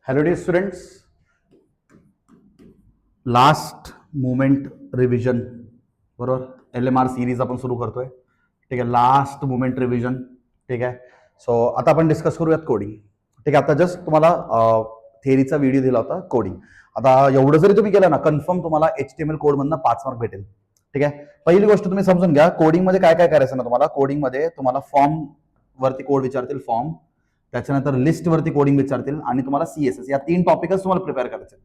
Hello dear students, last moment revision बरोबर L M R series आपण सुरू करतोय. ठीक आहे, लास्ट मुमेंट रिव्हिजन. ठीक आहे, सो आता आपण डिस्कस करूयात कोडिंग. ठीक आहे, आता जस्ट तुम्हाला थेअरीचा व्हिडिओ दिला होता कोडिंग. आता एवढं जरी तुम्ही केलं ना, कन्फर्म तुम्हाला HTML कोड मधनं 5 मार्क भेटेल. ठीक आहे, पहिली गोष्ट तुम्ही समजून घ्या, कोडिंग मध्ये काय काय करायचं ना तुम्हाला. कोडिंग मध्ये तुम्हाला फॉर्म वरती कोड विचारतील, फॉर्म, त्याच्यानंतर लिस्ट वरती कोडिंग विचारतील आणि तुम्हाला CSS या 3 टॉपिकच तुम्हाला प्रिपेअर करायचे.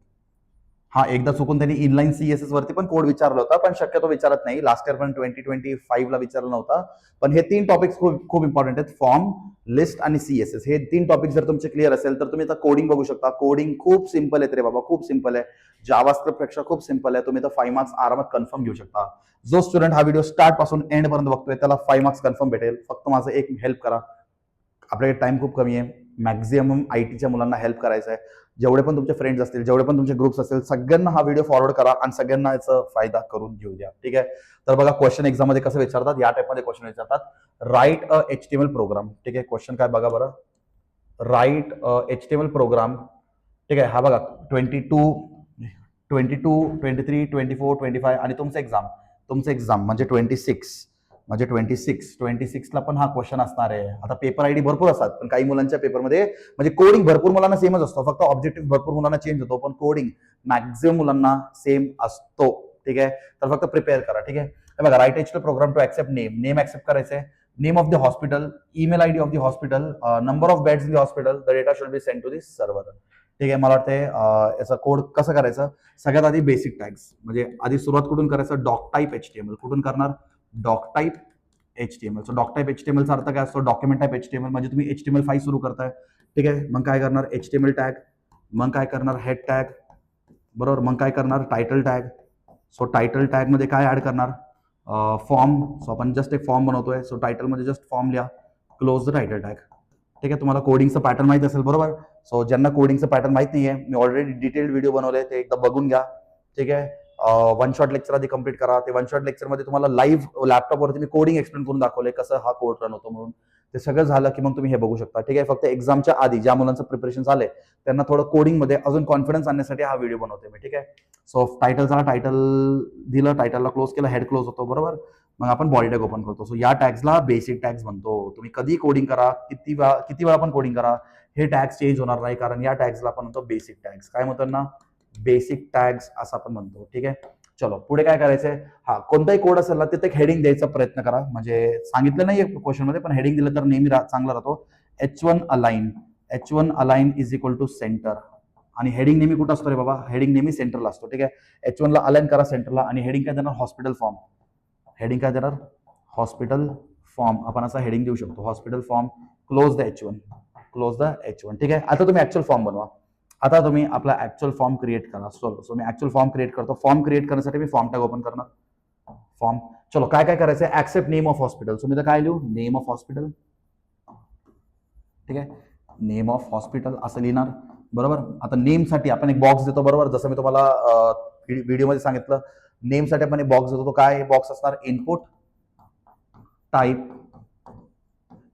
हा, एकदा चुकून त्यांनी इनलाईन CSS वरती पण कोड विचारला होता, पण शक्यतो विचारत नाही. लास्ट इयर पण 2025 ला विचारला नव्हता. पण हे 3 टॉपिक्स खूप खूप इम्पॉर्टंट आहेत. फॉर्म, लिस्ट आणि CSS हे 3 टॉपिक जर तुमचे क्लिअर असेल तर तुम्ही आता कोडिंग बघू शकता. कोडिंग खूप सिंपल आहे रे बाबा, खूप सिंपल आहे. जावास्क्रिप्ट पेक्षा खूप सिंपल आहे. तुम्ही तर 5 मार्क्स आरामात कन्फर्म घेऊ शकता. जो स्टुडंट हा व्हिडिओ स्टार्ट पासून एंड पर्यंत बघतोय त्याला 5 मार्क्स कन्फर्म भेटेल. फक्त माझं एक हेल्प करा, आपल्याकडे टाइम खूप कमी आहे. मॅक्झिमम ITच्या मुलांना हेल्प करायचं आहे. जेवढे पण तुमचे फ्रेंड्स असतील, जेवढे पण तुमचे ग्रुप्स असतील, सगळ्यांना हा व्हिडिओ फॉरवर्ड करा आणि सगळ्यांना याचा फायदा करून घेऊ द्या. ठीक आहे, तर बघा क्वेश्चन एक्झाम मध्ये कसं विचारतात, या टाईपमध्ये क्वेश्चन विचारतात. Write a HTML program. ठीक आहे, क्वेश्चन काय बघा बरं. Write HTML program. ठीक आहे, हा बघा 22, 23, 24, 25 आणि म्हणजे 26ला पण हा क्वेश्चन असणार आहे. आता पेपर आयडी भरपूर असतात, पण काही मुलांच्या पेपरमध्ये म्हणजे कोडिंग भरपूर मुलांना सेमच असतो, फक्त ऑब्जेक्टिव्ह भरपूर मुलांना चेंज होतो, पण कोडिंग मॅक्झिमम मुलांना सेम असतो. ठीक आहे, तर फक्त प्रिपेअर करा. ठीक आहे, बघा, write HTML program to accept name accept करायचंय. Name of the hospital, email ID of the hospital, number of beds in the hospital, the data should be send to the server. ठीक आहे, मला वाटतंय याचा कोड कसं करायचं. सगळ्यात आधी बेसिक टॅग्स, म्हणजे आधी सुरुवात कुठून करायचं, डॉक टाईप HTML. कुठून करणार, doc type HTML. So doc type HTML चा अर्थ काय असतो, डॉक्युमेंट टाईप HTML. म्हणजे तुम्ही HTML फाईल सुरू करताय. ठीक आहे, मग काय करणार, HTML टॅग. मग काय करणार, हेड टॅग. बरोबर, मग काय करणार, title tag. So title tag मध्ये काय ऍड करणार, फॉर्म. सो आपण जस्ट एक फॉर्म बनवतोय, सो टायटल मध्ये जस्ट फॉर्म लिहा, क्लोज द टायटल टॅग. ठीक आहे, तुम्हाला कोडिंगचं पॅटर्न माहित असेल बरोबर. सो ज्यांना कोडिंगचं पॅटर्न माहित नाहीये, मी ऑलरेडी डिटेल्ड व्हिडिओ बनवले, ते एकदा बघून घ्या. ठीक आहे, वन शॉट लेक्चर आधी कंप्लीट करा. ते वन शॉट लेक्चर मध्ये तुम्हाला लाईव्ह लॅपटॉपवरती मी कोडिंग एक्सप्लेन करून दाखवले, कसं हा कोड रन होतो म्हणून. ते सगळं झालं की मग तुम्ही हे बघू शकता. ठीक आहे, फक्त एक्झामच्या आधी ज्या मुलांचं प्रिपरेशन झालंय त्यांना थोडं कोडिंग मध्ये अजून कॉन्फिडन्स आणण्यासाठी हा व्हिडिओ बनवते मी. ठीक आहे, सो टायटलचा टायटल दिलं, टायटलला क्लोज केलं, हेड क्लोज होतो बरोबर. मग आपण बॉडी टॅग ओपन करतो. सो या टॅग्सला बेसिक टॅग्स म्हणतो. तुम्ही कधी कोडिंग करा, किती वेळा पण कोडिंग करा, हे टॅग्स चेंज होणार नाही, कारण या टॅग्सला आपण म्हणतो बेसिक टॅग्स. काय म्हणतो ना, बेसिक टॅग्स असं आपण म्हणतो. ठीक आहे, चलो पुढे काय करायचंय. हा, कोणताही कोड असेल ना तिथे एक हेडिंग द्यायचा प्रयत्न करा. म्हणजे सांगितलं नाही क्वेश्चन मध्ये, पण हेडिंग दिलं तर नेहमी चांगला राहतो. H1 align is equal to centre. आणि हेडिंग नेहमी कुठं असतो रे बाबा, हेडिंग नेहमी सेंटरला असतो. ठीक आहे, H1 ला अलाइन करा सेंटरला. आणि हेडिंग काय देणार, हॉस्पिटल फॉर्म. हेडिंग काय देणार, हॉस्पिटल फॉर्म. आपण असा हेडिंग देऊ शकतो, hospital form, close the H1. ठीक आहे, आता तुम्ही ऍक्च्युअल फॉर्म बनवा. आता तुम्ही आपला ऍक्च्युअल फॉर्म क्रिएट करा. सो मी ऍक्च्युअल फॉर्म क्रिएट करतो. फॉर्म क्रिएट करण्यासाठी मी फॉर्म टॅग ओपन करणार. फॉर्म, चलो काय काय करायचं, accept name of hospital. So मी तर काय लिहू, नेम ऑफ हॉस्पिटल. ठीक आहे, नेम ऑफ हॉस्पिटल असं लिहिणार बरोबर. आता नेम साठी आपण एक बॉक्स देतो बरोबर, जसं मी तुम्हाला व्हिडिओमध्ये सांगितलं. नेम साठी आपण एक बॉक्स देतो. तो काय बॉक्स असणार, input type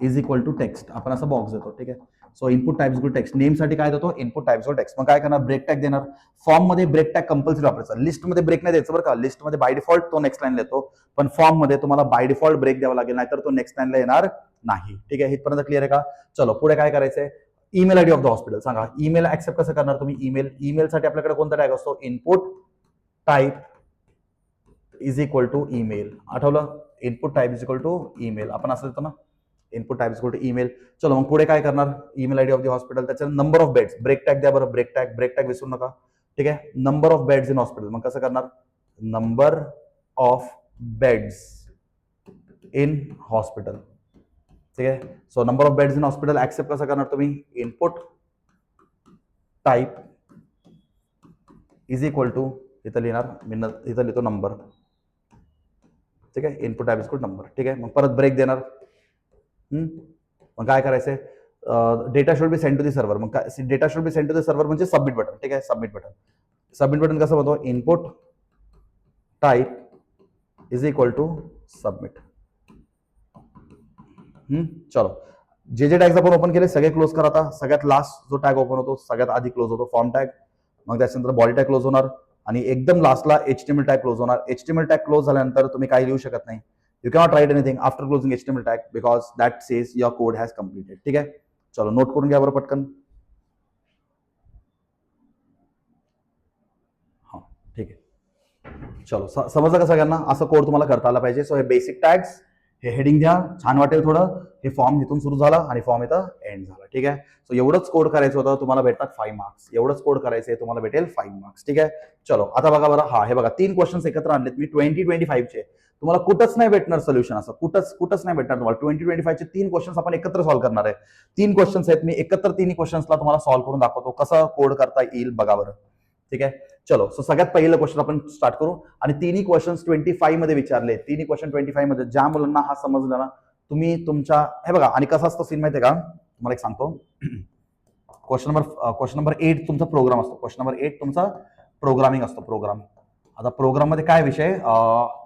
is equal to text. आपण असं बॉक्स देतो. ठीक आहे, so input types equal text. Name साठी काय देतो, इनपुट टाइप्स इक्वल टेक्स्ट. मग काय करणार, ब्रेक टॅग देणार. फॉर्म मध्ये ब्रेक टॅग कंपल्सरी वापरायचा. लिस्ट मध्ये ब्रेक नाही द्यायचं बरं का. लिस्ट मध्ये बाय डिफॉल्ट तो नेक्स्ट लाईन देतो, पण फॉर्म मध्ये तुम्हाला बाय डिफॉल्ट ब्रेक द्यावा लागेल, नाहीतर तो नेक्स्ट लाईनला येणार नाही. ठीक आहे, इथपर्यंत क्लिअर आहे का. चलो पुढे काय करायचंय, email ID of the hospital. सांगा ईमेल ऍक्सेप्ट कसं करणार तुम्ही. ईमेल साठी आपल्याकडे कोणता टॅग असतो, input type is equal to email. आठवलं, input type is equal to email. आपण असं देतो ना, input type is equal to email. चलो मग पुढे काय करणार, email ID of the hospital. त्याच्या number of beds, break tag द्या बरं. ब्रेक टॅग विसरू नका. ठीक आहे, number of beds in hospital. मग कसं करणार, number of beds in hospital. ठीक आहे, so number of beds in hospital accept कसं करणार तुम्ही, input type is equal to, इथं लिहिणार मी, इथं लिहितो नंबर. ठीक आहे, input type is equal number. ठीक आहे, मग परत ब्रेक देणार. मग काय करायचंय, data should be send to the server. मग काय, data should be send to the server म्हणजे सबमिट बटन. ठीक आहे, सबमिट बटन कसं म्हणतो, input type is equal to submit. चलो जे टॅग्स आपण ओपन केले सगळे क्लोज करा. आता सगळ्यात लास्ट जो टॅग ओपन होतो सगळ्यात आधी क्लोज होतो फॉर्म टॅग, मग त्याच्यानंतर बॉडी टॅग क्लोज होणार आणि एकदम लास्टला HTML टॅग क्लोज होणार. HTML टॅग क्लोज झाल्यानंतर तुम्ही काही लिहू शकत नाही. You cannot write anything after closing HTML tag because that says your code has completed. ठीक आहे, चलो नोट करून घ्या बरं पटकन. हां ठीक आहे, चलो समजलं का सगळ्यांना? असं कोड तुम्हाला करता आला पाहिजे. सो हे बेसिक टॅग्स, हे हेडिंग द्या, छान वाटेल थोडं. हे फॉर्म इथून सुरू झाला आणि फॉर्म इथं एंड झाला. ठीक आहे, सो एवढंच कोड करायचं होतं, तुम्हाला भेटतात 5 मार्क्स. एवढंच कोड करायचंय, तुम्हाला भेटेल 5 मार्क्स. ठीक आहे, चलो आता बघा बरं. हा हे बघा 3 क्वेश्चन्स एकत्र आणलेत मी 2025 चे. तुम्हाला कुठंच नाही भेटणार सोल्युशन, असं कुठंच नाही भेटणार तुम्हाला. 2025 चे 3 क्वेश्चन्स आपण एकत्र सॉल्व्ह करणार आहे. 3 क्वेश्चन्स आहेत, मी एकत्र 3 क्वेश्चन्सला तुम्हाला सॉल्व्ह करून दाखवतो कसं कोड करता येईल बघा बरं. ठीक आहे, चलो सो सगळ्यात पहिलं क्वेश्चन आपण स्टार्ट करू. आणि तिन्ही क्वेश्चन्स 25 मध्ये विचारले. तिन्ही क्वेश्चन 25 मध्ये. ज्या मुलांना हा समजला ना, तुम्ही तुमच्या हे बघा. आणि कसा असतो सीन माहितीये का, तुम्हाला एक सांगतो. क्वेश्चन नंबर 8 तुमचा प्रोग्राम असतो. क्वेश्चन नंबर 8 तुमचा प्रोग्रामिंग असतो. प्रोग्राम. आता प्रोग्राम मध्ये काय विषय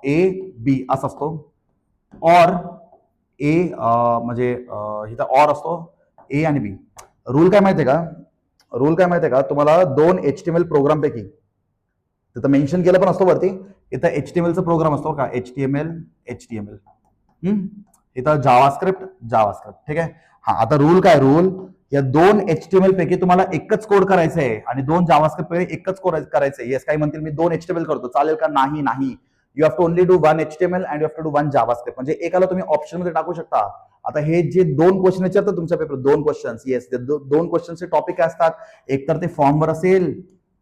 A B असा असतो. ऑर ए म्हणजे इथं ऑर असतो A आणि B. रूल काय माहितीये का? रूल काय माहितीये का तुम्हाला? 2 HTML प्रोग्राम पैकी तिथं मेन्शन केलं पण असतो वरती. इथं HTMLचा प्रोग्राम असतो का, HTML. इथं जावास्क्रिप्ट. ठीक आहे. हा आता रूल काय? रूल या 2 HTML पैकी तुम्हाला एकच कोड करायचं आहे आणि 2 जावास्क्रिप्ट पैकी एकच कोड करायचं आहे. येस, काही म्हणतील मी 2 HTML करतो, चालेल का? नाही. You have to only do 1 HTML and you have to do 1 JavaScript. म्हणजे एकाला तुम्ही ऑप्शन मध्ये टाकू शकता. आता हे जे 2 क्वेश्चन विचारतात तुमच्या पेपर, 2 क्वेश्चन्स. येस, ते 2 क्वेश्चनचे टॉपिक काय असतात? एकतर ते फॉर्मवर असेल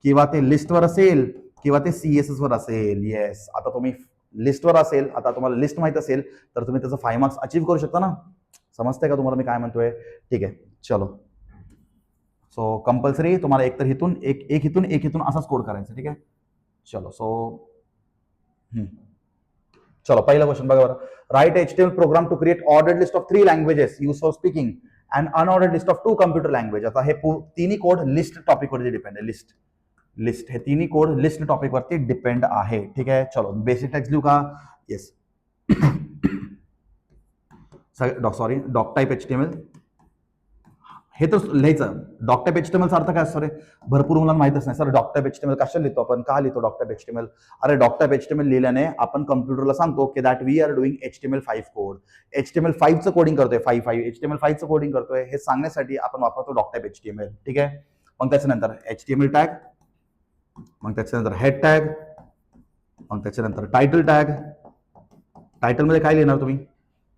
किंवा ते लिस्टवर असेल किंवा ते CSS वर असेल. येस, आता तुम्ही लिस्टवर असेल, आता तुम्हाला लिस्ट माहित असेल तर तुम्ही त्याचं 5 मार्क्स अचीव्ह करू शकता ना. समजतंय का तुम्हाला मी काय म्हणतोय? ठीक आहे, चलो. सो कंपल्सरी तुम्हाला एकतर इथून एक इथून असाच कोड करायचा. ठीक आहे, चलो. सो चलो पहिला क्वेश्चन बघा बरं. Write HTML program to create ordered list of 3 languages use for speaking and unordered list of 2 computer language. आता हे तिन्ही कोड लिस्ट टॉपिक वरती डिपेंड आहे. लिस्ट हे तिन्ही कोड लिस्ट टॉपिक वरती डिपेंड आहे. ठीक आहे, चलो बेसिक टॅक्स लिहू का? Yes. Sorry, doc type HTML हे तर लिहायचं. डॉक टाईप HTML चा अर्थ काय असतो रे? भरपूर मुलांना माहितच नाही. सर डॉक टाईप HTML कशाला लिहितो आपण? का लिहितो डॉक टाईप HTML? अरे डॉक टाईप HTML लिहिल्याने आपण कम्प्युटरला सांगतो की that we are doing HTML5 code. HTML5 चं कोडिंग करतोय. HTML5 चं कोडिंग करतोय हे सांगण्यासाठी आपण वापरतो डॉक टाईप HTML. ठीक आहे, मग त्याच्यानंतर HTML टॅग, मग त्याच्यानंतर हेड टॅग, मग त्याच्यानंतर टायटल टॅग. टायटल मध्ये काय लिहिणार तुम्ही?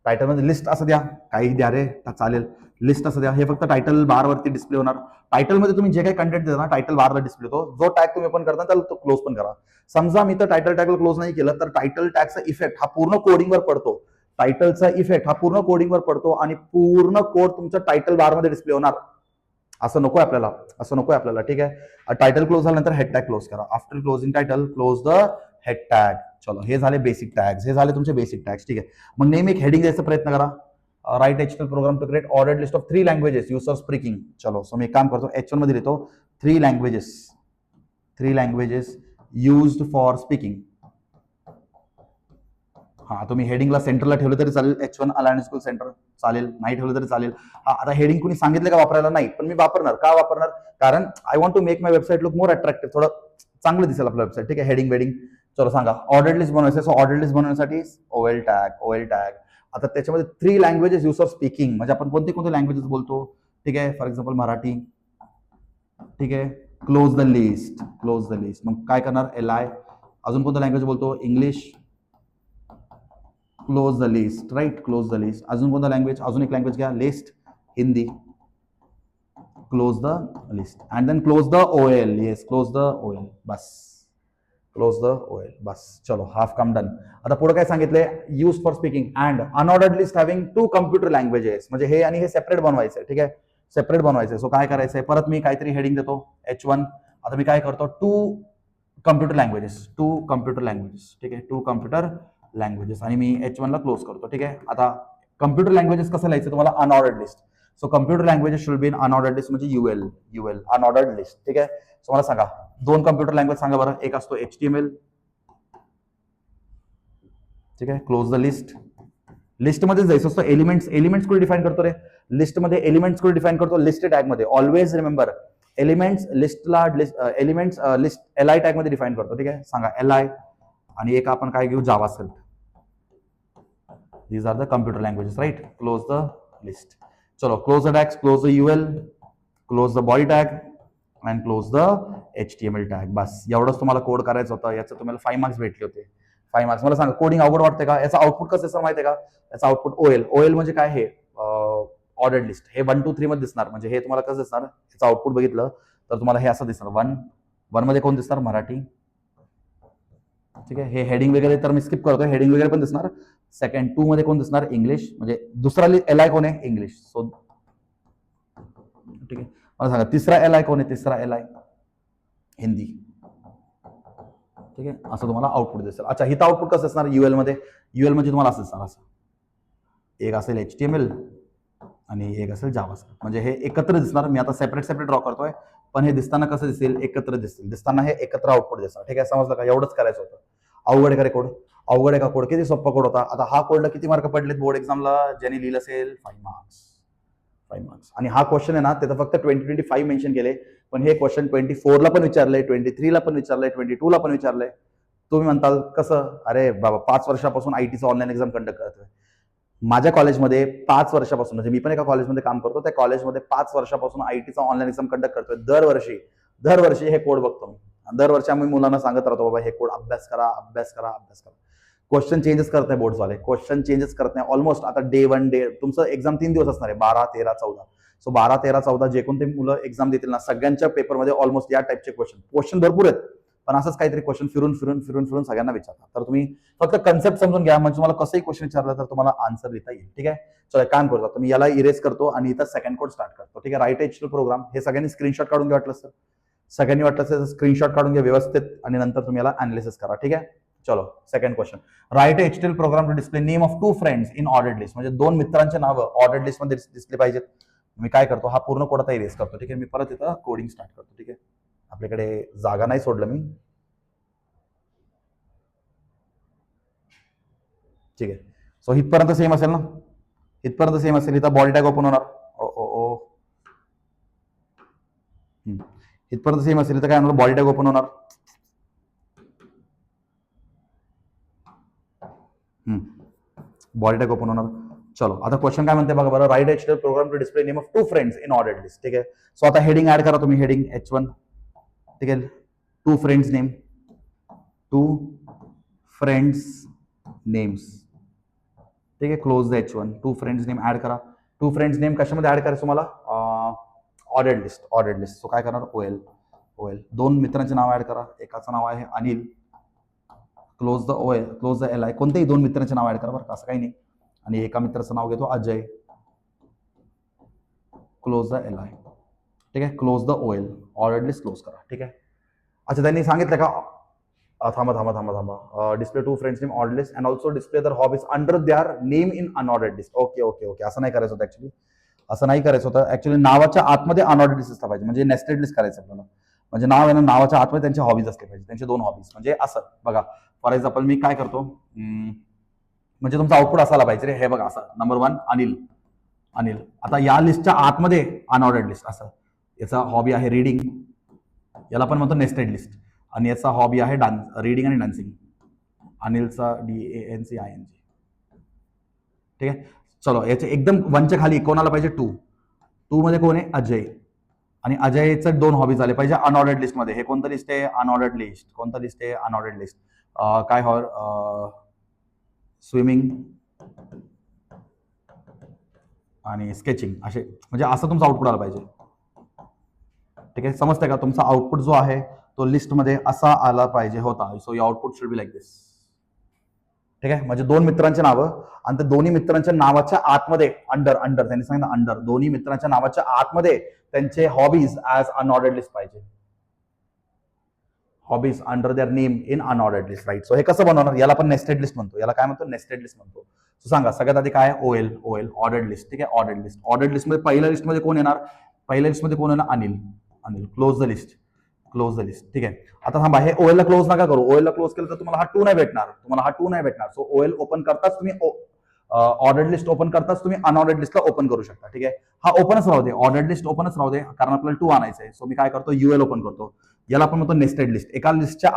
टायटल मध्ये लिस्ट असं द्या, काही द्या रे चालेल. लिस्ट असं द्या. हे फक्त टायटल बार वरती डिस्प्ले होणार. टायटल मध्ये तुम्ही जे काही कंटेंट देता ना टायटल बारला डिस्प्ले होतो. जो टॅग तुम्ही ओपन करता त्याला तो क्लोज पण करा. समजा मी तर टायटल टॅगला क्लोज नाही केलं तर टायटल टॅगचा इफेक्ट हा पूर्ण कोडिंगवर पडतो. टायटलचा इफेक्ट हा पूर्ण कोडिंगवर पडतो आणि पूर्ण कोड तुमच्या टायटल बार मध्ये डिस्प्ले होणार. असं नकोय आपल्याला. ठीक आहे, टायटल क्लोज झाल्यानंतर हेड टॅग क्लोज करा. After closing title close the head tag. चलो हे झाले बेसिक टॅग्स, हे झाले तुमचे बेसिक टॅग्स. ठीक आहे, मग नेहमी एक हेडिंग द्यायचा प्रयत्न करा. Write HTML program to create ordered list of 3 languages use for speaking. चलो सो मी एक काम करतो, H1 मध्ये लिहितो 3 लँग्वेजेस युज्ड फॉर स्पीकिंग. हा तुम्ही हेडिंगला सेंटरला ठेवलं तरी चालेल. H1 अलायन्स स्कूल सेंटर चालेल, नाही ठेवलं तरी चालेल. हा आता हेडिंग कुणी सांगितलं का वापरायला? नाही, पण मी वापरणार. का वापरणार? कारण I want to make my website look more attractive. थोडं चांगलं दिसेल आपलं वेबसाईट. ठीक आहे, हेडिंग वेडिंग. चलो सांगा. ऑर्डर्ड लिस्ट बनवायचं. सो ऑर्डर्ड लिस्ट बनवण्यासाठी OL टॅग. आता त्याच्यामध्ये 3 लँग्वेजेस यूज फॉर स्पीकिंग म्हणजे आपण कोणते लँग्वेजेस बोलतो? ठीक आहे, फॉर एक्झाम्पल मराठी. ठीक आहे, क्लोज द लिस्ट. मग काय करणार? LI. अजून कोणतं लँग्वेज बोलतो? English. Close the list. Right, close the list. अजून कोणता लँग्वेज? अजून एक लँग्वेज घ्या, list. Hindi. Close the list and then close the OL. Yes, close the OL. बस. चलो हाफ कम डन. आता पुढे काय सांगितलंय? Use for speaking and unordered list having 2 computer languages. म्हणजे हे आणि हे सेपरेट बनवायचं. ठीक आहे, सेपरेट बनवायचं. सो काय करायचंय? परत मी काहीतरी हेडिंग देतो H1. आता मी काय करतो? 2 कम्प्युटर लँग्वेजेस. ठीक आहे, 2 कम्प्युटर लँग्वेजेस आणि मी H1 ला क्लोज करतो. ठीक आहे, आता कम्प्युटर लँग्वेजेस कसं लिहायचं तुम्हाला? Unordered list. So computer languages should be in unordered list म्हणजे UL अनऑर्डर्ड लिस्ट. ठीक आहे, सो मला सांगा 2 कम्प्युटर लँग्वेज सांगा बरं. एक असतो HTML. ठीक आहे, क्लोज द लिस्ट. लिस्टमध्ये जायचं असतं. एलिमेंट्स कुठे डिफाईन करतो रे? लिस्टमध्ये एलिमेंट्स कुठे डिफाईन करतो? लिस्ट टॅग मध्ये. ऑलवेज रिमेंबर एलिमेंट्स लिस्टला एलिमेंट्स लिस्ट एल टॅग मध्ये डिफाईन करतो. ठीक आहे, सांगा एल आणि एक आपण काय घेऊ? JavaScript. These are the computer languages, right? Close the list. चलो, close the tags, close the UL, close the body tag and close the HTML tag. बस एवढंच तुम्हाला कोड करायचं होतं. याचं तुम्हाला 5 मार्क्स भेटले होते. 5 मार्क्स. मला सांगा, कोडिंग अवघड वाटते का? याचा आउटपुट कसं असं माहिती आहे का? याचा आउटपुट ओएल म्हणजे काय? हे ऑर्डर्ड लिस्ट. हे 1 2 3 मध्ये दिसणार. म्हणजे हे तुम्हाला कसं दिसणार? याचं आउटपुट बघितलं तर तुम्हाला हे असं दिसणार. 1 मध्ये कोण दिसणार? मराठी. ठीक आहे, हे हेडिंग वगैरे तर मी स्किप करतो. हेडिंग वगैरे पण दिसणार. सेकंड 2 मध्ये कोण दिसणार? इंग्लिश. म्हणजे दुसरा एल कोण आहे? इंग्लिश. सो ठीक आहे, मला सांगा तिसरा एल कोण आहे? तिसरा एल हिंदी. ठीक आहे, असं तुम्हाला आउटपुट दिसेल. अच्छा, हिथं आउटपुट कसं असणार? यूएल मध्ये तुम्हाला असं दिसणार. असं एक असेल HTML आणि एक असेल जावास्क्रिप्ट. म्हणजे हे एकत्र दिसणार. मी आता सेपरेट ड्रॉ करतोय, पण हे दिसताना कसं दिसेल? एकत्र दिसतील. दिसताना हे एकत्र आउटपुट दिसणार. ठीक आहे, समजलं का? एवढंच करायचं होतं. अवघड आहे का कोड? अवघड आहे का कोड? किती सोपा कोड होता. आता हा कोडला किती मार्क पडलेत बोर्ड एक्झामला? ज्यांनी लिहिलं असेल 5 मार्क्स. 5 मार्क्स. आणि हा क्वेश्चन आहे ना, त्याचं फक्त 2025 मेन्शन केले, पण हे क्वेश्चन 24 ला पण विचारलंय, 23 ला पण विचारलंय, 22 ला पण विचारलंय. तुम्ही म्हणताल कसं? अरे बाबा, 5 वर्षापासून आयटीचं ऑनलाईन एक्झाम कंडक्ट करतोय. माझ्या कॉलेजमध्ये 5 वर्षापासून, म्हणजे मी पण एका कॉलेजमध्ये काम करतो, त्या कॉलेजमध्ये 5 वर्षापासून आयटीचा ऑनलाईन एक्झाम कंडक्ट करतोय. दरवर्षी हे कोड बघतो मी. दरवर्षी आम्ही मुलांना सांगत राहतो, बाबा हे कोड अभ्यास करा. क्वेश्चन चेंजेस करत नाही बोर्डवाले. क्वेश्चन चेंजेस करत नाही. ऑलमोस्ट आता डे 1 तुमचं एक्झाम 3 दिवस असणार आहे, 12, 13, 14. सो 12, 13, 14 जे कोणते मुलं एक्झाम देतील ना, सगळ्यांच्या पेपरमध्ये ऑलमोस्ट या टाईपचे क्वेश्चन भरपूर आहेत. पण असंच काहीतरी क्वेश्चन फिरून सगळ्यांना विचारतात. तर तुम्ही फक्त कन्सेप्ट समजून घ्या, म्हणजे तुम्हाला कसंही क्वेश्चन विचारलं तर तुम्हाला आन्सर देता येईल. ठीक आहे, चला काम करतो. तुम्ही याला इरेज करतो आणि इथं सेकंड कोड स्टार्ट करतो. ठीक आहे, राईट HTML प्रोग्राम. हे सगळ्यांनी स्क्रीनशॉट काढून घ्या. वाटलं स्क्रीनशॉट काढून घ्या व्यवस्थित आणि नंतर तुम्ही याला अनालिसिस करा. ठीक आहे, चलो second question. Write HTML program to display name of 2 friends in ordered list. म्हणजे 2 मित्रांचे नावं ऑर्डर्ड लिस्ट मध्ये दिसले पाहिजेत. मी काय करतो? हा पूर्ण कोड आता इरेज करतो. ठीक आहे, मी परत इथं कोडिंग स्टार्ट करतो. ठीक आहे, आपल्याकडे जागा नाही सोडलं मी. ठीक आहे, सो इथपर्यंत सेम असेल ना? इथपर्यंत सेम असेल. इथं बॉडी टॅग ओपन होणार. इथपर्यंत सेम असेल. इथं काय होणार? बॉडी टॅग ओपन होणार. बॉडी टॅग ओपन होणार. चलो, आता क्वेश्चन काय म्हणते बघा बरं. Write HTML program to display name of 2 friends in ordered list. ठीक आहे, सो आता हेडिंग ऍड करा तुम्ही. Heading H1. ठीक आहे, 2 फ्रेंड्स नेम, 2 फ्रेंड्स नेम्स. ठीक आहे, close the H1. 2 friends name add करा. 2 फ्रेंड्स नेम कशामध्ये ऍड करायचं तुम्हाला? Ordered list. सो काय करणार? ओएल. 2 मित्रांचे नाव ऍड करा. एकाचं नाव आहे अनिल. क्लोज द एल कोणतेही 2 मित्रांचे नाव ऍड करा बरं, असं काही नाही. आणि एका मित्राचं नाव घेतो अजय. क्लोज द एल ठीक आहे, close the OL. Ordered list close करा. ठीक आहे, अच्छा त्यांनी सांगितलं का? थांबा. Display 2 friends name ordered list and also display their hobbies under their name in unordered list. Okay. असं नाही करायचं होतं ऍक्च्युली. नावाच्या आतमध्ये अनऑर्डर्ड लिस्ट असला पाहिजे. म्हणजे नेस्टेड लिस्ट करायचं आपल्याला. म्हणजे नाव आहे ना, नावाच्या आतमध्ये त्यांचे हॉबीज असले पाहिजे. त्यांचे 2 हॉबीज. म्हणजे असं बघा, फॉर एक्झाम्पल मी काय करतो, म्हणजे तुमचा आउटपुट असायला पाहिजे रे. हे बघा असं, नंबर 1 अनिल. आता या लिस्टच्या आतमध्ये अनऑर्डर्ड लिस्ट. असं याचा हॉबी आहे रीडिंग. याला पण म्हणतो नेस्टेड लिस्ट. आणि याचा हॉबी आहे रीडिंग आणि डान्सिंग. अनिलचा DANCING. ठीक आहे, चलो याचे एकदम 1च्या खाली कोणाला पाहिजे? 2 मध्ये कोण आहे? अजय. आणि अजयचं 2 हॉबीज आले पाहिजे अनऑर्डर्ड लिस्ट मध्ये. हे कोणतं लिस्ट आहे? Unordered list. कोणतं लिस्ट आहे? Unordered list. काय स्विमिंग आणि स्केचिंग. असे म्हणजे असं तुमचा आउटपुट आला पाहिजे. ठीक आहे, समजतंय का? तुमचा आउटपुट जो आहे तो लिस्टमध्ये असा आला पाहिजे होता. So your output should be like this. ठीक आहे, म्हणजे 2 मित्रांचे नावं आणि त्या दोन्ही मित्रांच्या नावाच्या आतमध्ये अंडर त्यांनी सांगितलं अंडर. दोन्ही मित्रांच्या नावाच्या आतमध्ये त्यांचे हॉबीज ऍज अनऑर्डर्ड लिस्ट पाहिजे. Hobbies under their name in unordered list. Right, so हे कसं बनवणार? याला आपण नेस्टेड लिस्ट म्हणतो. याला काय म्हणतो? नेस्टेड लिस्ट म्हणतो. सो सांगा सगळ्यात आधी काय? OL ordered list. ठीक आहे, ऑर्डर्ड लिस्ट मध्ये पहिल्या लिस्टमध्ये कोण येणार? अनिल. Close the list. ठीक आहे, आता थांबा, हे ओएल ला क्लोज नका करू. ओएल ला क्लोज केलं तर तुम्हाला हा 2 नाही भेटणार. सो ओएल ओपन करताच तुम्ही ऑर्डर्ड लिस्ट ओपन करताच तुम्ही अनऑर्डर्ड लिस्टला ओपन करू शकता. ठीक आहे, हा ओपनच राहू दे, ऑर्डर्ड लिस्ट ओपनच राहू दे, कारण आपल्याला 2 आणायचं आहे. सो मी काय करतो, युएल ओपन करतो. याला आपण म्हणतो नेस्टेड लिस्ट. एका लिस्टच्या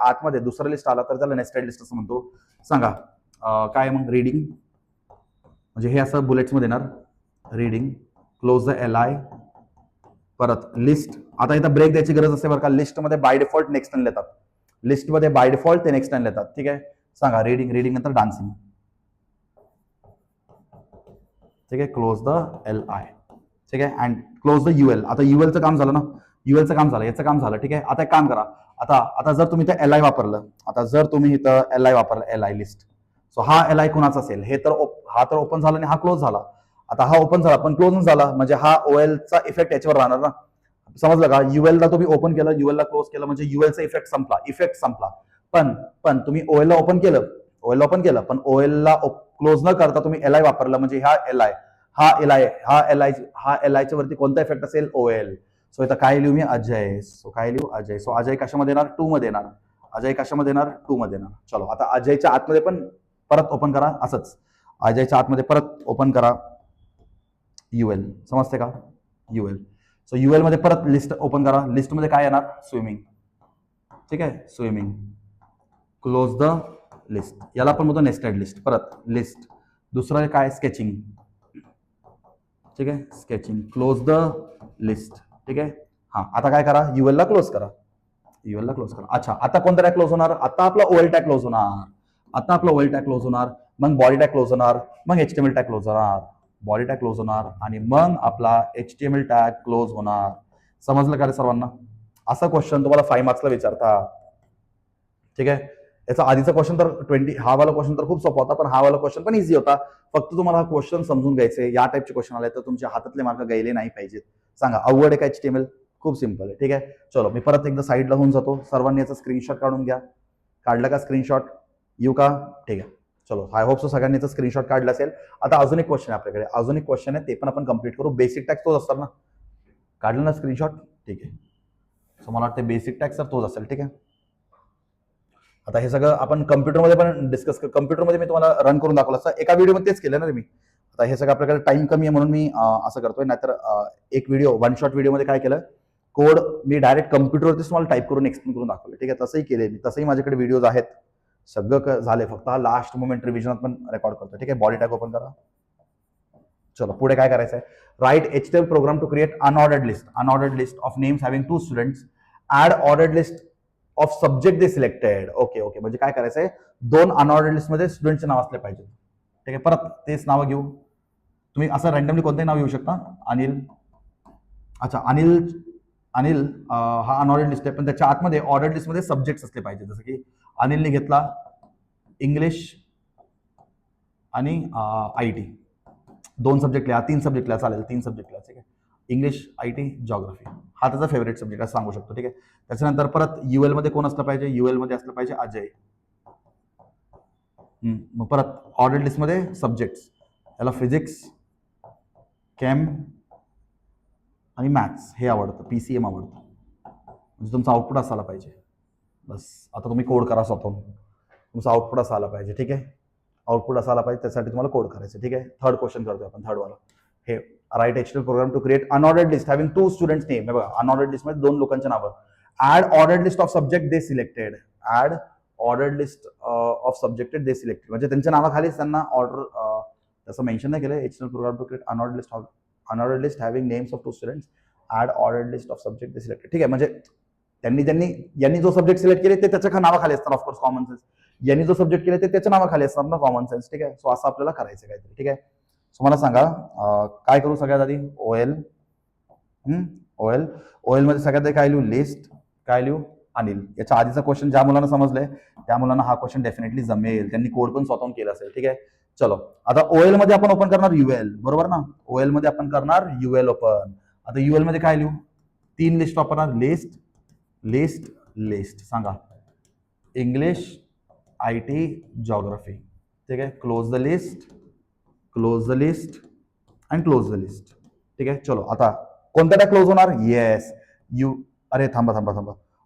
आतमध्ये दुसरा लिस्ट आला तर त्याला नेस्टेड लिस्ट असं म्हणतो. सांगा काय मग रीडिंग, म्हणजे हे असं बुलेट्समध्ये येणार, रीडिंग क्लोज द LI, परत लिस्ट. आता इथं ब्रेक द्यायची गरज असते बरं का, लिस्टमध्ये बाय डिफॉल्ट नेक्स्ट लाईन येतात, लिस्टमध्ये बाय डिफॉल्ट ते नेक्स्ट लाईन येतात. ठीक आहे, सांगा रीडिंग नंतर डान्सिंग. ठीक आहे, क्लोज द LI. ठीक आहे, अँड क्लोज द UL. आता युएलचं काम झालं ना, युएलचं काम झालं, याचं काम झालं. ठीक आहे, आता एक काम करा, आता जर तुम्ही इथं LI वापरलं, आता जर तुम्ही इथं LI वापरलं, LI लिस्ट, सो हा LI कुणाचा असेल, हा तर ओपन झाला आणि हा क्लोज झाला. आता हा ओपन झाला पण क्लोज झाला, म्हणजे हा OL चा इफेक्ट याच्यावर राहणार ना. समजलं का, UL ला तुम्ही ओपन केलं, UL ला क्लोज केलं, म्हणजे UL चा इफेक्ट संपला. पण तुम्ही OL ला ओपन केलं, पण OL ला क्लोज न करता तुम्ही LI वापरलं, म्हणजे हा LI च्या वरती कोणता इफेक्ट असेल, OL. सो इथं काय लिहू मी, अजय. सो अजय कशामध्ये येणार, 2 मध्ये येणार. अजय कशामध्ये येणार, 2 मध्ये येणार. चलो, आता अजयच्या आतमध्ये पण परत ओपन करा, असंच अजयच्या आतमध्ये परत ओपन करा UL. समजते का, UL. सो UL मध्ये परत लिस्ट ओपन करा, लिस्टमध्ये काय येणार, स्विमिंग. ठीक आहे, स्विमिंग, क्लोज द लिस्ट. याला आपण म्हणतो नेस्टेड लिस्ट. परत लिस्ट, दुसरं काय, स्केचिंग. ठीक आहे, स्केचिंग, क्लोज द लिस्ट. ठीक आहे, हा आता काय करा, UL ला क्लोज करा. अच्छा, आता कोणता टॅग क्लोज होणार, आता आपला OL टॅग क्लोज होणार. मग बॉडी टॅग क्लोज होणार, मग HTML टॅग क्लोज होणार, आणि मग आपला HTML टॅग क्लोज होणार. समजलं का रे सर्वांना? असा क्वेश्चन तुम्हाला 5 मार्क्सला विचारतात. ठीक आहे, याचा आधीचा क्वेश्चन तर हा वाला क्वेश्चन तर खूप सोपा होता, पण हा वाला क्वेश्चन पण इझी होता. फक्त तुम्हाला हा क्वेश्चन समजून घ्यायचे. या टाईपचे क्वेश्चन आले तर तुमच्या हातातले मार्क गेले नाही पाहिजेत. सांगा, अवघड आहे का HTML? खूप सिंपल आहे. ठीक आहे, चलो मी परत एकदा साईडला होऊन जातो. सर्वांनी याचा स्क्रीनशॉट काढून घ्या. काढला का स्क्रीनशॉट? येऊ का? ठीक आहे, चलो, आय होप सो सगळ्यांनी याचा स्क्रीनशॉट काढला असेल. आता अजून एक क्वेश्चन आहे आपल्याकडे, ते पण आपण कंप्लीट करू. बेसिक टॅक्स तोच असतात ना, काढलं ना स्क्रीनशॉट? ठीक आहे, सो मला वाटतं बेसिक टॅक्स तर तोच असेल. ठीक आहे, आता हे सगळं आपण कम्प्युटरमध्ये पण डिस्कस कम्प्युटरमध्ये मी तुम्हाला रन करून दाखवलं असतं. एका व्हिडिओमध्ये तेच केलं ना मी. आता हे सगळं आपल्याकडे टाइम कमी आहे म्हणून मी असं करतोय. नाहीतर एक व्हिडिओ, 1 शॉट व्हिडिओमध्ये काय केलं, कोड मी डायरेक्ट कम्प्युटरवरतीच तुम्हाला टाईप करून एक्सप्लेन करून दाखवलं. ठीक आहे, तसंही केले मी, तसंही माझ्याकडे व्हिडिओज आहेत, सगळं झाले. फक्त हा लास्ट मोमेंट रिव्हिजन पण रेकॉर्ड करतो. ठीक आहे, बॉडी टॅग ओपन करा. चलो, पुढे काय करायचं आहे, write HTML program to create unordered list of names having 2 students. Add ordered list of subject they selected. Okay, म्हणजे काय करायचंय, 2 अनऑर्डर्ड लिस्टमध्ये स्टुडंटचे नाव असले पाहिजे. ठीक आहे, परत तेच नाव घेऊ. तुम्ही असं रँडमली कोणतेही नाव घेऊ शकता. अनिल. अच्छा, अनिल हा अनऑर्डर्ड लिस्ट आहे, पण त्याच्या आतमध्ये ऑर्डर्ड लिस्टमध्ये सब्जेक्ट्स असले पाहिजे. जसं की अनिलने घेतला इंग्लिश आणि IT. 2 सब्जेक्ट लिहा, 3 सब्जेक्ट लिहा, चालेल, 3 सब्जेक्ट लिहा. ठीक आहे, इंग्लिश, IT, जॉग्राफी हा त्याचा फेवरेट सब्जेक्ट असं सांगू शकतो. ठीक आहे, त्याच्यानंतर परत UL मध्ये कोण असलं पाहिजे, UL मध्ये असलं पाहिजे अजय. मग परत ऑर्डर्ड लिस्टमध्ये सब्जेक्ट्स, याला फिजिक्स, केम आणि मॅथ्स हे आवडतं, PCM आवडतं. म्हणजे तुमचा आउटपुट असायला पाहिजे. बस, आता तुम्ही कोड करा स्वतःहून, तुमचा आउटपुट असायला पाहिजे. ठीक आहे, आउटपुट असायला पाहिजे, त्यासाठी तुम्हाला कोड करायचं. ठीक आहे, थर्ड क्वेश्चन करतोय आपण, थर्ड वाला. हे write HTML program to create unordered list having 2 students name. हे बघा, अनऑर्डर्ड लिस्ट मध्ये 2 लोकांची नावं. Add ordered list of subject they selected. Add ordered list of subjected they selected, म्हणजे त्यांच्या नावाखालीच त्यांना ऑर्डर तसं मेन्शन नाही केलं. HTML program to create unordered list having names of 2 students. Add ordered list of subject they selected. ठीक आहे, म्हणजे यांनी जो सब्जेक्ट सिलेक्ट केले ते त्याच्या नावाखाली असतात, ऑफकोर्स कॉमन सेन्स. यांनी जो सब्जेक्ट केले ते त्याच्या नावाखाली असतात ना, कॉमन सेन्स. ठीक आहे, सो असं आपल्याला करायचं काहीतरी. ठीक आहे, सो मला सांगा काय करू सगळ्यात आधी, OL मध्ये सगळ्यात आधी काय लिहू, लिस्ट. काय लिहू, अनिल. याच्या आधीचा क्वेश्चन ज्या मुलांना समजलंय त्या मुलांना हा क्वेश्चन डेफिनेटली जमेल, त्यांनी कोड पण स्वतःहून केला असेल. ठीक आहे, चलो, आता OL मध्ये आपण ओपन करणार UL, बरोबर ना. OL मध्ये आपण करणार UL ओपन. आता UL मध्ये काय लिहू, 3 लिस्ट वापरणार, लिस्ट. सांगा, इंग्लिश, IT, जॉग्राफी. ठीक आहे, close the list and close the list. ठीक आहे, चलो, आता कोणत्या टॅग क्लोज होणार, येस, अरे थांबा,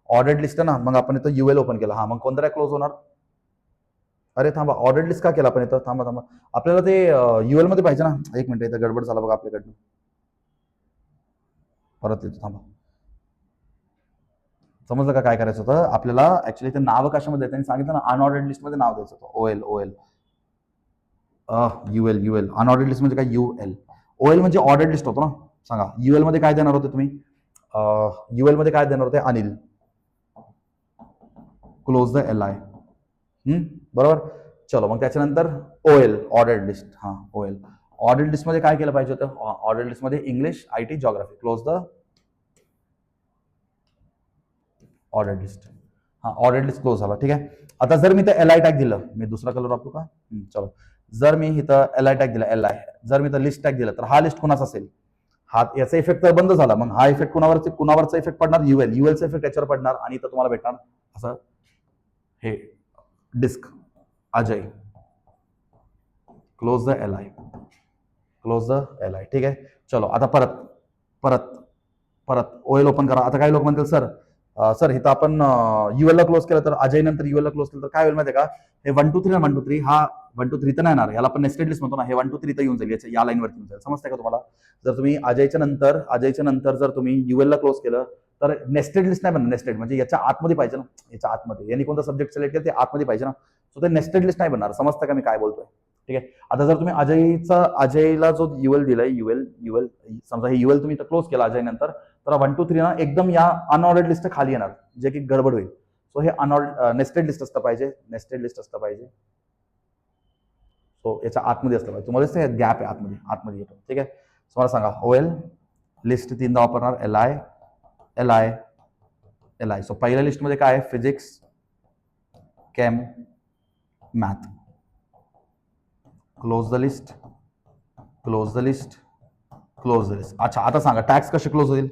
ऑर्डर्ड लिस्ट आहे ना, मग आपण इथं UL ओपन केला. हा, मग कोणत्या टॅग क्लोज होणार, अरे थांबा, ऑर्डर लिस्ट का केला आपण इथं? थांबा थांबा, आपल्याला ते युएल मध्ये पाहिजे ना. एक मिनिट, इथं गडबड झाला बघा आपल्याकडनं. परत येतो थांबा. समजलं का काय करायचं होतं आपल्याला? ऍक्च्युली ते नाव कशामध्ये त्यांनी सांगितलं ना, अनऑर्डर्ड लिस्ट मध्ये नाव द्यायचं होतं. OL OL UL UL. Unordered list म्हणजे काय? युएल. ओएल म्हणजे ऑर्डर्ड लिस्ट होतो ना. सांगा, युएल मध्ये काय देणार होते तुम्ही? युएल मध्ये काय देणार होते? Anil. Close the L I. बरोबर. चलो मग त्याच्यानंतर ओएल, ऑर्डर्ड लिस्ट. हा ओएल. ऑर्डर्ड लिस्ट मध्ये काय केलं पाहिजे होतं? ऑर्डर्ड लिस्ट मध्ये English, IT, geography. Close the ordered list. हा ऑर्डर्ड लिस्ट क्लोज झाला. ठीक आहे. आता जर मी इथं एल आय टॅग दिलं, मी दुसरा कलर वापरू का? चलो, जर मी इथं एल आय टॅग दिला, एल आय, जर मी इथं लिस्ट टॅग दिला, तर हा लिस्ट कुणाचा असेल? हा, याचा इफेक्ट तर बंद झाला. मग हा इफेक्ट कुणावरचा इफेक्ट पडणार? युएल. युएलचा इफेक्ट याच्यावर पडणार आणि इथं तुम्हाला भेटणार असं हे डिस्क अजय. Close the L I. Close the L I. ठीक आहे. चलो आता परत परत परत ओएल ओपन करा. आता काही लोक म्हणतील सर सर इथं आपण युएल ला क्लोज केलं तर अजय नंतर युएल ला क्लोज केलं तर काय होईल माहिती आहे का? हे 1 2 3 1 2 3 हा 1 2 3 तर नाही येणार, याला आपण नेस्टेड लिस्ट म्हणतो ना. हे 1 2 3 इथं येऊन जाईल, या लाईन वरती येऊन जाईल. समजतंय का तुम्हाला? जर तुम्ही अजयच्या नंतर जर तुम्ही युएल ला क्लोज केलं तर नेस्टेड लिस्ट नाही बनणार. नेस्टेड म्हणजे याच्या आतमध्ये पाहिजे ना, याच्या आतमध्ये. यांनी कोणता सब्जेक्ट सिलेक्ट केला ते आतमध्ये पाहिजे ना. सो ते नेस्टेड लिस्ट नाही बनणार. समजतं का मी काय बोलतोय? ठीक आहे. आता जर तुम्ही अजयला जो युएल दिलाय, युएल समजा हे युएल तुम्ही क्लोज केला अजय नंतर, तर 1 2 3 ना एकदम या अनऑर्डर्ड लिस्ट खाली येणार, जे की गडबड होईल. सो हे नेस्टेड लिस्ट असतं पाहिजे. नेस्टेड लिस्ट असतं पाहिजे. सो याच्या आतमध्ये असलं पाहिजे. तुम्हाला दिसतंय गॅप आहे आतमध्ये येतो. ठीक आहे. सो मला सांगा, ओएल लिस्ट 3दा वापरणार. L I L I L I. So पहिल्या लिस्टमध्ये काय आहे? Physics, came, math. Close the list. Close the list. Close the list. अच्छा, आता सांगा टॅक्स कसे क्लोज होतील?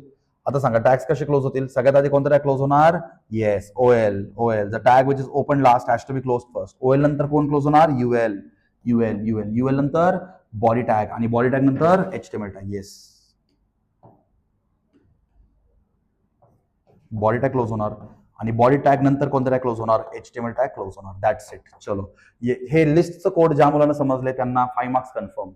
आता सांगा टॅक्स कसे क्लोज होतील? सगळ्यात आधी कोणता टॅग क्लोज होणार? Yes, OL. OL the tag which is open last has to be close first. OL नंतर कोण क्लोज होणार? युएल. युएल युएल युएल नंतर बॉडी टॅग आणि बॉडी टॅग नंतर HTML tag. Yes, body tag close होणार आणि body tag नंतर कोणता टॅग क्लोज होणार? एचटीएमएल टॅग क्लोज होणार. That's it. चलो, हे लिस्टचं कोड ज्या मुलांना समजले त्यांना 5 मार्क्स कन्फर्म.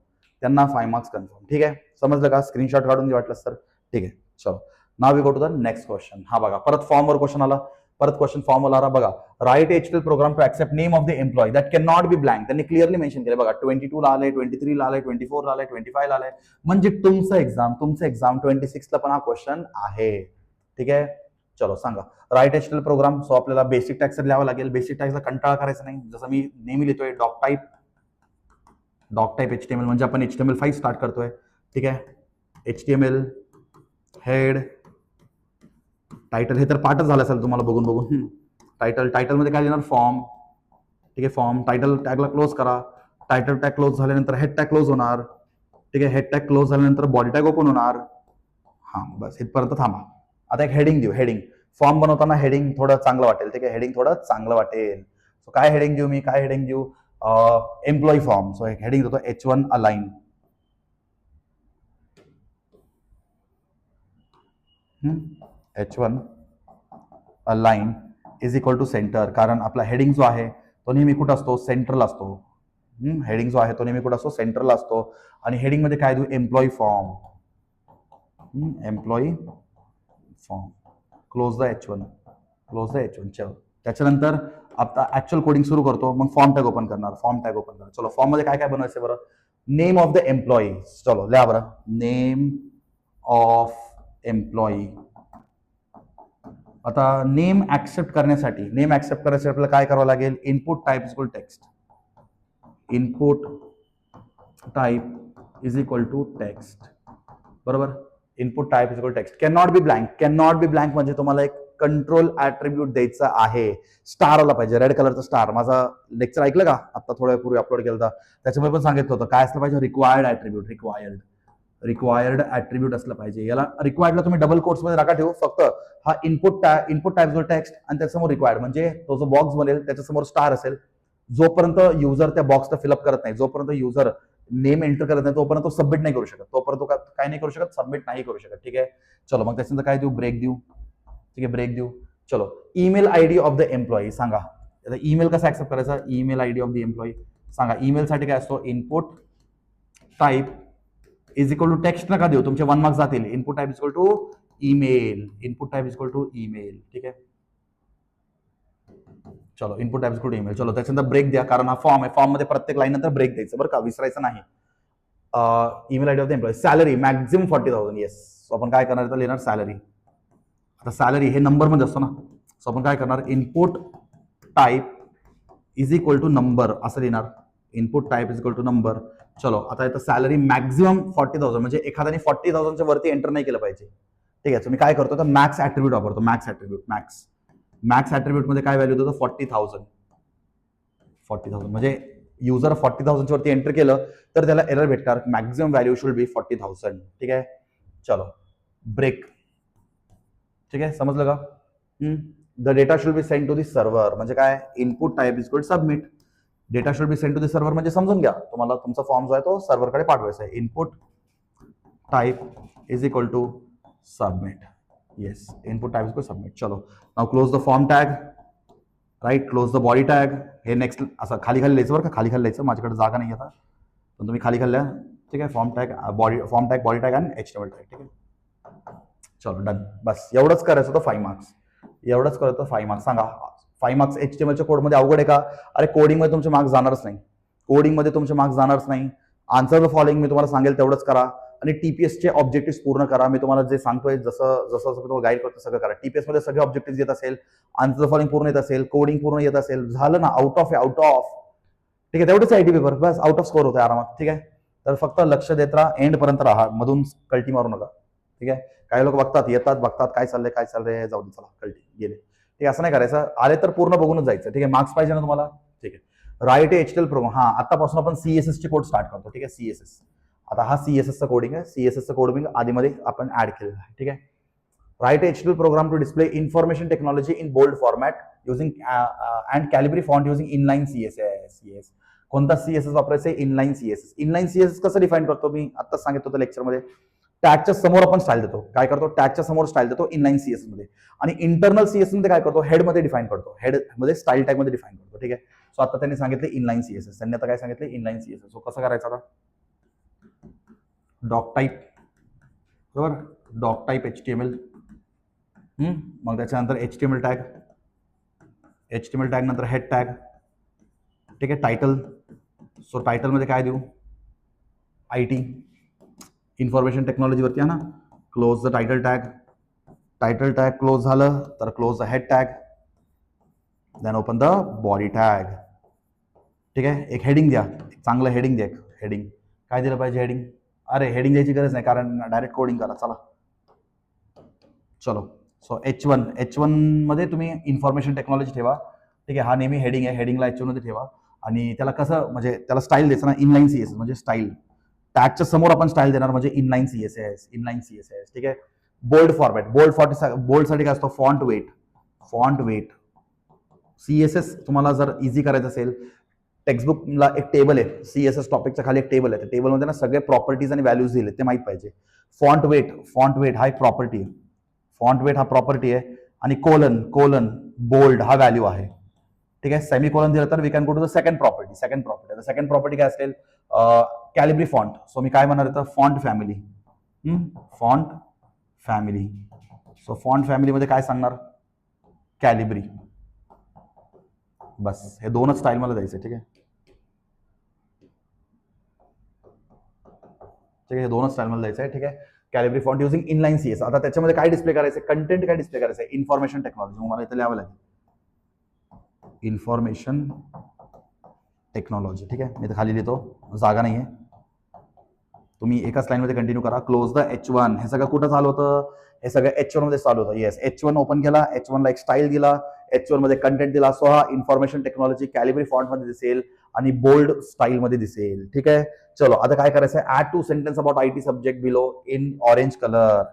ठीक आहे. समजलं का? स्क्रीनशॉट काढून घे वाटलं सर. ठीक आहे. चलो, now we go to the next question. हा बघा, परत फॉर्मवर क्वेश्चन आला. परत क्वेश्चन फॉर्मवर आला बघा. Write HTML program to accept name of the employee that can not be blank. त्यांनी क्लिअरली मेन्शन केलं बघा. 22 ला आलंय, 23 ला आलंय, 24 ला आलंय, 25 ला आलंय. म्हणजे तुमचं एक्झाम 26 ला पण हा क्वेश्चन आहे. ठीक आहे. चलो सांगा, राईट एचटीएमएल प्रोग्राम. सो आपल्याला बेसिक टॅक्स लिहावं लागेल. बेसिक टॅक्सला कंटाळा करायचा नाही. जसं मी नेहमी लिहितोय, डॉक टाईप एचटीएमएल म्हणजे आपण HTML5 स्टार्ट करतोय. ठीक आहे. HTML हेड टायटल, हे तर पाठच झालं असेल तुम्हाला बघून. टायटल मध्ये काय देणार? फॉर्म. ठीक आहे. फॉर्म टायटल टॅगला क्लोज करा. टायटल टॅग क्लोज झाल्यानंतर हेड टॅग क्लोज होणार. ठीक आहे. हेड टॅग क्लोज झाल्यानंतर बॉडी टॅग ओपन होणार. हा बस इथपर्यंत थांबा. आता एक हेडिंग देऊ. हेडिंग फॉर्म बनवताना हेडिंग थोडं चांगलं वाटेल. ठीक आहे. हेडिंग थोडं चांगलं वाटेल. सो काय हेडिंग देऊ मी? Employee form. सो एक हेडिंग देतो H1 align. H1 align is equal to centre. कारण आपला हेडिंग जो आहे तो नेहमी कुठं असतो? सेंट्रल असतो. हेडिंग जो आहे तो नेहमी कुठं असतो? सेंट्रल असतो. आणि हेडिंग मध्ये काय देऊ? Employee form. Employee form. Close the H1. Close the H1. चलो, त्याच्यानंतर आता ऍक्च्युअल कोडिंग सुरू करतो. मग फॉर्म टॅग ओपन करणार. चलो, फॉर्म मध्ये काय काय बनवायचं बरं? Name of the employee. चलो लिहा बरं. Name of employee. आता नेम ऍक्सेप्ट करण्यासाठी आपल्याला काय करावं लागेल? Input type is equal text. Input type is equal to text. बरोबर. Input type is equal text. Can not be blank म्हणजे तुम्हाला एक कंट्रोल ऍट्रिब्यूट द्यायचा आहे. स्टार आला पाहिजे, रेड कलरचा स्टार. माझा लेक्चर ऐकलं का? आता थोड्या पूर्वी अपलोड केलं होतं, त्याच्यामध्ये पण सांगितलं होतं काय असलं पाहिजे? रिक्वायर्ड ऍट्रिब्यूट असलं पाहिजे. याला रिक्वायर्डला तुम्ही डबल कोट्स मध्ये नका ठेवू. फक्त हा इनपुट टाइप जो टेक्स्ट आणि त्याच्यासमोर रिक्वायर्ड, म्हणजे तो जो बॉक्स बनेल त्याच्यासमोर स्टार असेल. जोपर्यंत युजर त्या बॉक्सला फिलअप करत नाही, जोपर्यंत युजर नेम एंटर करत नाही, तोपर्यंत तो सबमिट नाही करू शकत. काय नाही करू शकत? सबमिट नाही करू शकत. ठीक आहे. चलो, मग त्याच्यानंतर काय देऊ? ब्रेक देऊ. ठीक आहे, ब्रेक देऊ. चलो, email ID of the employee सांगा. आता ईमेल कसा ऍक्सेप्ट करायचा, email ID of the employee सांगा. ईमेल साठी काय असतो, input type is equal to text नका देऊ, तुमचे 1 मार्क्स जातील. Input type is equal to email, input type is equal to email. ठीक आहे, चलो input type is equal to email. चलो त्याच्यानंतर ब्रेक द्या, कारण हा फॉर्म आहे, फॉर्म मध्ये प्रत्येक लाईन नंतर ब्रेक द्यायचं बरं का, विसरायचं नाही. Email ID of the employee, salary maximum 40,000. Yes, so आपण काय करणार, तर लिहिणार सॅलरी. आता सॅलरी हे नंबर मध्ये असतो ना, सो आपण काय करणार, input type is equal to number असं लिहिणार. Input type is equal to number. चलो आता इथं सॅलरी मॅक्झिमम 40,000, म्हणजे एखाद्याने 40,000च्या वरती एंटर नाही केलं पाहिजे. ठीक आहे, मी काय करतो, तर मॅक्स ऍट्रिब्यूट वापरतो. मॅक्स ऍट्रिब्यूट, मॅक्स ऍट्रिब्यूट मध्ये काय व्हॅल्यू देतो, 40,000. म्हणजे युजर 40,000च्या वरती एंटर केलं तर त्याला एरर भेटणार. Maximum value should be 40,000. ठीक आहे, चलो ब्रेक. ठीक आहे, समजलं का. The data should be send to the server, म्हणजे काय, input type is equal to submit. Data should be send to the server म्हणजे समजून घ्या, तुम्हाला तुमचा फॉर्म जो आहे तो सर्व्हरकडे पाठवायचा आहे. Input type is equal to submit. Yes, input type is equal submit. चलो now close the form tag, right, close the body tag. हे नेक्स्ट असं खाली खाली लिहायचं बरं का, खाली खाली लिहायचं, माझ्याकडे जागा नाही आता, पण तुम्ही खाली खाली लिहा. ठीक आहे, फॉर्म टॅग बॉडी टॅग आणि HTML टॅग. ठीक आहे, चलो डन. बस एवढंच करायचं होतं 5 मार्क्स, एवढंच करायचं 5 मार्क्स. सांगा 5 मार्क्स HTMLच्या कोडमध्ये अवघड आहे का. अरे कोडिंगमध्ये तुमचे मार्क्स जाणारच नाही, कोडिंगमध्ये तुमचे मार्क्स जाणारच नाही. आन्सर द फॉलोइंग मी तुम्हाला सांगेल तेवढंच करा, आणि TPSचे ऑब्जेक्टिव्ह पूर्ण करा. मी तुम्हाला जे सांगतोय जसं जसं तुम्हाला गाईड करतो सगळं करा. TPS मध्ये सगळे ऑब्जेक्टिव्ह येत असेल, आन्सर द फॉलोइंग पूर्ण येत असेल, कोडिंग पूर्ण येत असेल, झालं ना, आउट ऑफ. ठीक आहे, तेवढंच IT paper, bus out off score होते आरामात. ठीक आहे, तर फक्त लक्ष देत राहा, एंड पर्यंत राहा, मधून कल्टी मारू नका. ठीक आहे, काही लोक बघतात, येतात, बघतात काय चाललंय, जाऊ दे, चला कल्टी गेले. ठीक आहे, असं नाही करायचं, आले तर पूर्ण बघूनच जायचं. ठीक आहे, मार्क्स पाहिजे ना तुम्हाला. ठीक आहे, राईट HTML प्रोग्राम. हा, आतापासून आपण CSS चे कोड स्टार्ट करतो. ठीक आहे, CSS. आता हा CSS चा कोडिंग आहे. CSS चा कोडिंग आधीमध्ये आपण ऍड केलेला आहे. ठीक आहे, write HTML program to display information technology in bold format using and Calibri font using inline CSS. Yes, कोणता CSS वापरायचा, इनलाईन CSS. इनलाईन CSS कसं डिफाईन करतो मी आत्ताच सांगितलं होतं लेक्चरमध्ये. टॅगच्या समोर आपण स्टाईल देतो. काय करतो, टॅगच्या समोर स्टाईल देतो इनलाईन CSS मध्ये. आणि इंटरनल CSS मध्ये काय करतो, हेड मध्ये डिफाईन करतो, हेड मध्ये स्टाईल टॅग मध्ये डिफाईन करतो. ठीक आहे, सो आता त्यांनी सांगितले इनलाईन CSS, त्यांनी आता काय सांगितले, इनलाईन CSS. सो कसं करायचं आता, डॉक टाईप, बरोबर, डॉक टाईप HTML. मग त्याच्यानंतर HTML टॅग नंतर हेड टॅग. ठीक आहे, टायटल. सो टायटल मध्ये काय देऊ, IT इन्फॉर्मेशन टेक्नॉलॉजीवरती आहे ना. Close the title tag close झालं तर close the head tag, then open the body tag. ठीक आहे, एक हेडिंग द्या, चांगलं हेडिंग द्या. हेडिंग काय दिलं पाहिजे, हेडिंग. अरे हेडिंग द्यायची गरज नाही, कारण डायरेक्ट कोडिंग करा. चला, चलो. सो H1 मध्ये तुम्ही इन्फॉर्मेशन टेक्नॉलॉजी ठेवा. ठीक आहे, हा नेहमी हेडिंग आहे, हेडिंगला H1 मध्ये ठेवा. आणि त्याला कसं, म्हणजे त्याला स्टाईल द्यायचं ना, इनलाईन CSS म्हणजे स्टाईल. टॅगच्या समोर आपण स्टाईल देणार, म्हणजे इनलाईन CSS. ठीक आहे, बोल्ड फॉर्मॅट. बोल्ड साठी काय असतो, फॉन्ट वेट. CSS तुम्हाला जर इझी करायचं असेल, टेक्स्टबुकला एक टेबल आहे, CSS टॉपिकच्या खाली एक टेबल आहे. त्या टेबलमध्ये ना सगळे प्रॉपर्टीज आणि व्हॅल्यूज दिले, ते माहित पाहिजे. फॉन्ट वेट हा एक प्रॉपर्टी आहे. आणि कोलन बोल्ड हा व्हॅल्यू आहे. ठीक आहे, सेमीकोलन दिलं तर we can go to the second property. Second property काय असेल, कॅलिब्री फॉन्ट. सो मी काय म्हणणार आहे, फॉन्ट फॅमिली. सो फॉन्ट फॅमिलीमध्ये काय सांगणार, कॅलिब्री. बस हे दोनच स्टाईल मला द्यायचं. ठीक आहे, हे दोनच स्टाईल मला द्यायचं आहे. ठीक आहे, कॅलिब्री फॉन्ट युझिंग इनलाईन CSS. आता त्याच्यामध्ये काय डिस्प्ले करायचं, कंटेंट काय डिस्प्ले करायचं, इन्फॉर्मेशन टेक्नॉलॉजी. मला इथे लिहावं लागेल, इन्फॉर्मेशन टेक्नॉलॉजी. ठीक आहे, मी तर खाली लिहितो, जागा नाहीये, तुम्ही एकाच लाईनमध्ये कंटिन्यू करा. Close the H1. हे सगळं कुठं चालू होतं, हे सगळं H1 मध्ये चालू होतं. येस, H1 ओपन केला, H1 ला एक स्टाईल दिला, H1 मध्ये कंटेंट दिला. सो हा इन्फॉर्मेशन टेक्नॉलॉजी कॅलिब्री फॉन्ट मध्ये दिसेल आणि बोल्ड स्टाईल मध्ये दिसेल. ठीक आहे, चलो आता काय करायचं आहे, add two sentence about IT subject below in orange colour.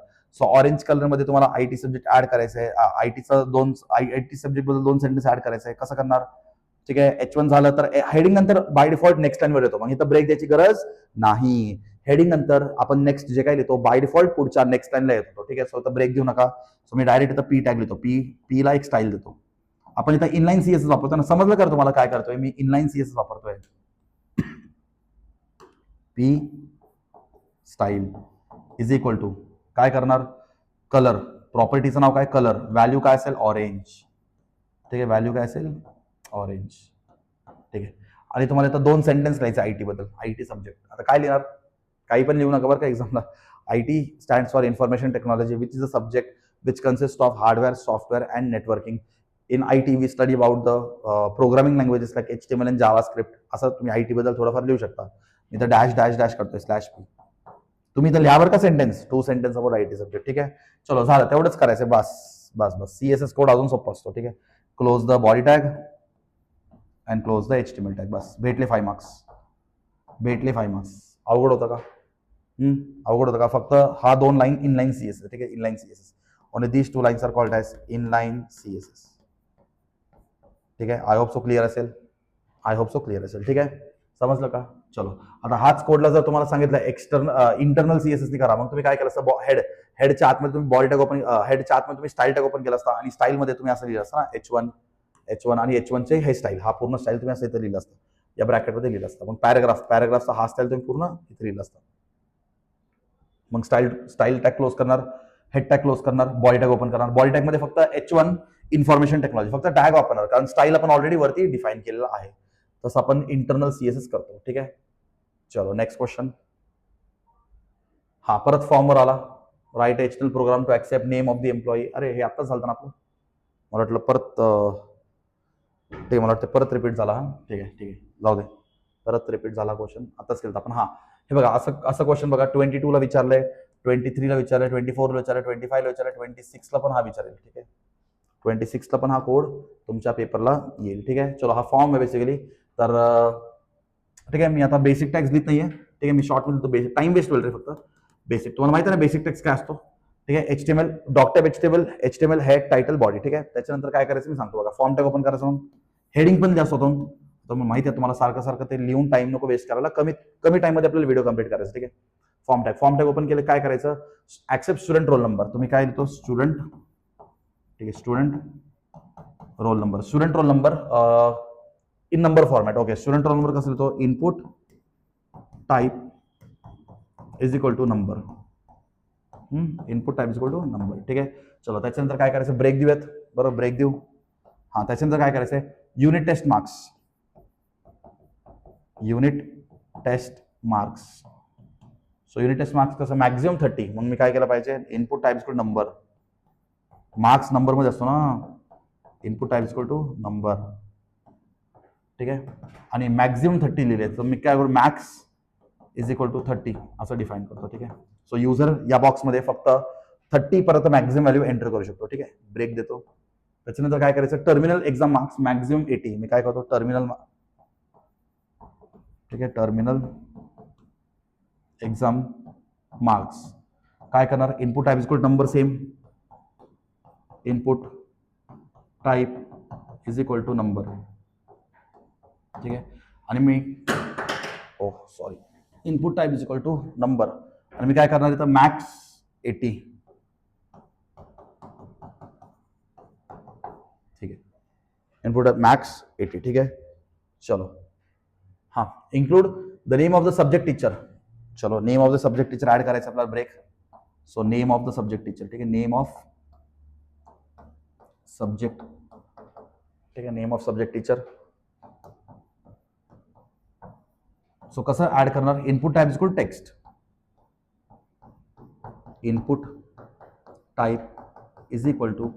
So orange colour मध्ये तुम्हाला IT सब्जेक्ट ऍड करायचं आहे. IT सब्जेक्ट बद्दल 2 सेंटेन्स ऍड करायचं आहे. कसं करणार, ठीक आहे, H1 झालं तर हेडिंग नंतर बाय डिफॉल्ट नेक्स्ट लाईनवर येतो, मग इथं ब्रेक द्यायची गरज नाही. हेडिंग नंतर आपण नेक्स्ट जे काय लिहितो बाय डिफॉल्ट पुढच्या नेक्स्ट लाईनला येतो. ठीक आहे, सो ब्रेक देऊ नका. सो मी डायरेक्ट इथं P टॅग लिहितो, पी ला एक स्टाईल देतो. आपण इथं इनलाईन सीएसएस वापरतो ना, समजलं का तुम्हाला काय करतोय मी? इनलाईन सीएसएस वापरतोय. P style is equal to काय करणार? कलर, प्रॉपर्टीचं नाव काय? कलर, व्हॅल्यू काय असेल? ऑरेंज. ठीक आहे, व्हॅल्यू काय असेल? ऑरेंज. ठीक आहे. आणि तुम्हाला आता 2 सेंटेन्स लिहायचे आयटी बद्दल, आयटी सब्जेक्ट. आता काय लिहिणार? काही पण लिहू नका बरं का एक्झामला. IT stands for information technology which is a subject which consist of hardware, software and networking. In IT we study about the programming languages like HTML and JavaScript. असं तुम्ही आयटी बद्दल थोडंफार लिहू शकता. मी तर डॅश डॅश डॅश करतोय, slash P. तुम्ही तर लिहावर का sentence, 2 sentence about IT subject. ठीक आहे, चलो झालं, तेवढंच करायचं. बस बस बस. सीएसएस कोड अजून सोपा असतो. ठीक आहे, close the body tag and close the HTML tag. बस, भेटले 5 मार्क्स. भेटले 5 मार्क्स. अवघड होतं का? अवघड होतं का? फक्त हा 2 लाईन इनलाईन सीएसएस. ठीक आहे, inline CSS. Only these 2 lines are called as inline CSS. ठीक आहे, आय होप सो क्लिअर असेल. आय होप सो क्लिअर असेल. ठीक आहे, समजलं का? चलो, आता हाच कोडला जर तुम्हाला सांगितलं इंटरनल सीएसएस करा, मग तुम्ही काय केलं असतं? हेडच्या आतमध्ये तुम्ही बॉडी टॅग ओपन, हेडच्या आतमध्ये तुम्ही स्टाईल टॅग ओपन केला असता आणि स्टाईलमध्ये तुम्ही असं लिहिलं असतं ना, H1 आणि H1चे हे स्टाईल, हा पूर्ण स्टाईल तुम्ही असं इथे लिहिलं असतं, या ब्रॅकेटमध्ये लिहिलं असतं. मग पॅराग्राफचा हा स्टाईल तुम्ही पूर्ण इथे लिहिलं असतं. मग स्टाईल टॅग क्लोज करणार, हेड टॅग क्लोज करणार, बॉडी टॅग ओपन करणार. बॉडी टॅगमध्ये फक्त H1 इन्फॉर्मेशन टेक्नॉलॉजी फक्त टॅग वापरणार, कारण स्टाईल आपण ऑलरेडी वरती डिफाईन केलेला आहे. तसं आपण इंटरनल सीएसएस करतो. ठीक आहे, चलो नेक्स्ट क्वेश्चन. हा परत फॉर्मवर आला. Write HTML program to accept name of the employee. अरे हे आत्ताच झालं ना आपलं, मला वाटलं परत रिपीट झाला. हा ठीक आहे, जाऊ दे, परत रिपीट झाला क्वेश्चन, आताच केलं आपण. हा हे बघा, असं क्वेश्चन बघा, 22 ला विचारलंय, 23 ला विचारलंय, 24 ला विचारलंय, 25 ला विचारलंय, 26 ला पण हा विचारेल. ठीक आहे, 26 ला पण हा कोड तुमच्या पेपरला येईल. ठीक आहे, चलो हा फॉर्म आहे बेसिकली. तर ठीक आहे, मी आता बेसिक टॅक्स लिहित नाहीये. ठीक आहे, मी शॉर्ट मध्ये बेसिक, टाइम वेस्ट होईल रे फक्त. बेसिक तुम्हाला माहिती आहे ना, बेसिक टॅक्स काय असतो. ठीक आहे, HTML, doctor HTML head, title, body. ठीक आहे, त्याच्यानंतर काय करायचं मी सांगतो बघा. फॉर्म टॅग ओपन करायचं, मग हेडिंग पण जास्त होतो. तर मग माहिती आहे तुम्हाला, सारखं ते लिहून टाइम नको वेस्ट करायला, कमी टाइममध्ये आपल्याला व्हिडिओ कम्प्लीट करायचं. ठीक आहे, फॉर्म टॅग ओपन केलं, काय करायचं? Accept student roll number. तुम्ही काय लिहितो? स्टुडंट. ठीक आहे, student roll number in number format. Okay, student roll number कसं लिहितो? Input type is equal to number. Input type is equal to number. ठीक आहे, चलो त्याच्यानंतर काय करायचं? ब्रेक देऊयात. बरोबर, ब्रेक देऊ. हा, त्याच्यानंतर काय करायचंय? Unit test marks. So unit test marks कसं? मॅक्झिमम 30. मग मी काय केलं पाहिजे? Input type equal to number. Marks number मध्ये असतो ना, input type equal to number. ठीक आहे, आणि मॅक्झिमम 30 लिहिले, तर मी काय करू? मॅक्स इज इक्वल टू 30 असं डिफाईन करतो. ठीक आहे, सो युजर या बॉक्समध्ये फक्त 30 परत मॅक्झिमम व्हॅल्यू एंटर करू शकतो. ठीक आहे, ब्रेक देतो. त्याच्यानंतर काय करायचं? Terminal exam marks maximum 80. मी काय करतो? टर्मिनल. ठीक आहे, टर्मिनल एक्झाम मार्क्स काय करणार? Input type is equal to number, same. Input type is equal to number. ठीक आहे, आणि मी sorry, input type is equal to number, आणि मी काय करणार इथं? मॅक्स 80. ठीक आहे, इनपुट मॅक्स 80. ठीक आहे, चलो. हा, include the name of the subject teacher. चलो, name of the subject teacher add करायचं आपल्याला. Break. So name of the subject teacher. ठीक आहे, नेम ऑफ सब्जेक्ट. ठीक आहे, name of subject teacher. So कसं ऍड करणार? Input type is equal to text. Input type is equal to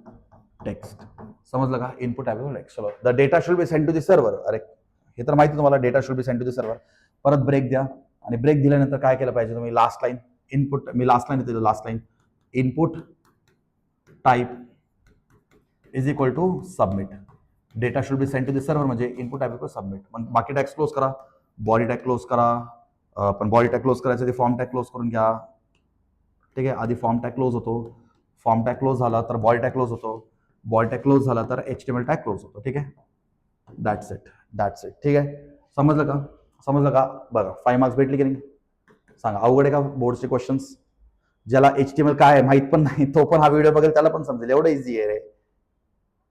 text. समजलं का? Input type is text. चलो, the data should be send to the server. अरे हे तर माहिती तुम्हाला, data should be send to the server. परत break द्या, आणि ब्रेक दिल्यानंतर काय केलं पाहिजे तुम्ही? लास्ट लाईन इनपुट, मी लास्ट लाईन दिली, last line input type is equal to submit. Data should be send to the server म्हणजे इनपुट टाइप इक्वल सबमिट. मग बाकी टॅक्स क्लोज करा, बॉडी टॅग क्लोज करा. पण बॉडी टॅग क्लोज करायचं, ते फॉर्म टॅग क्लोज करून घ्या. ठीक आहे, आधी फॉर्म टॅग क्लोज होतो, फॉर्म टॅग क्लोज झाला तर बॉडी टॅग क्लोज होतो, बॉडी टॅग क्लोज झाला तर HTML टॅग क्लोज होतो. ठीक आहे, दॅट्स इट. ठीक आहे, समजलं का? बघा, 5 मार्क्स भेटले की नाही? सांगा, अवघड आहे का बोर्डचे क्वेश्चन्स? ज्याला HTML काय आहे माहित पण नाही, तो पण हा व्हिडिओ बघेल, त्याला पण समजेल, एवढं इझी आहे रे.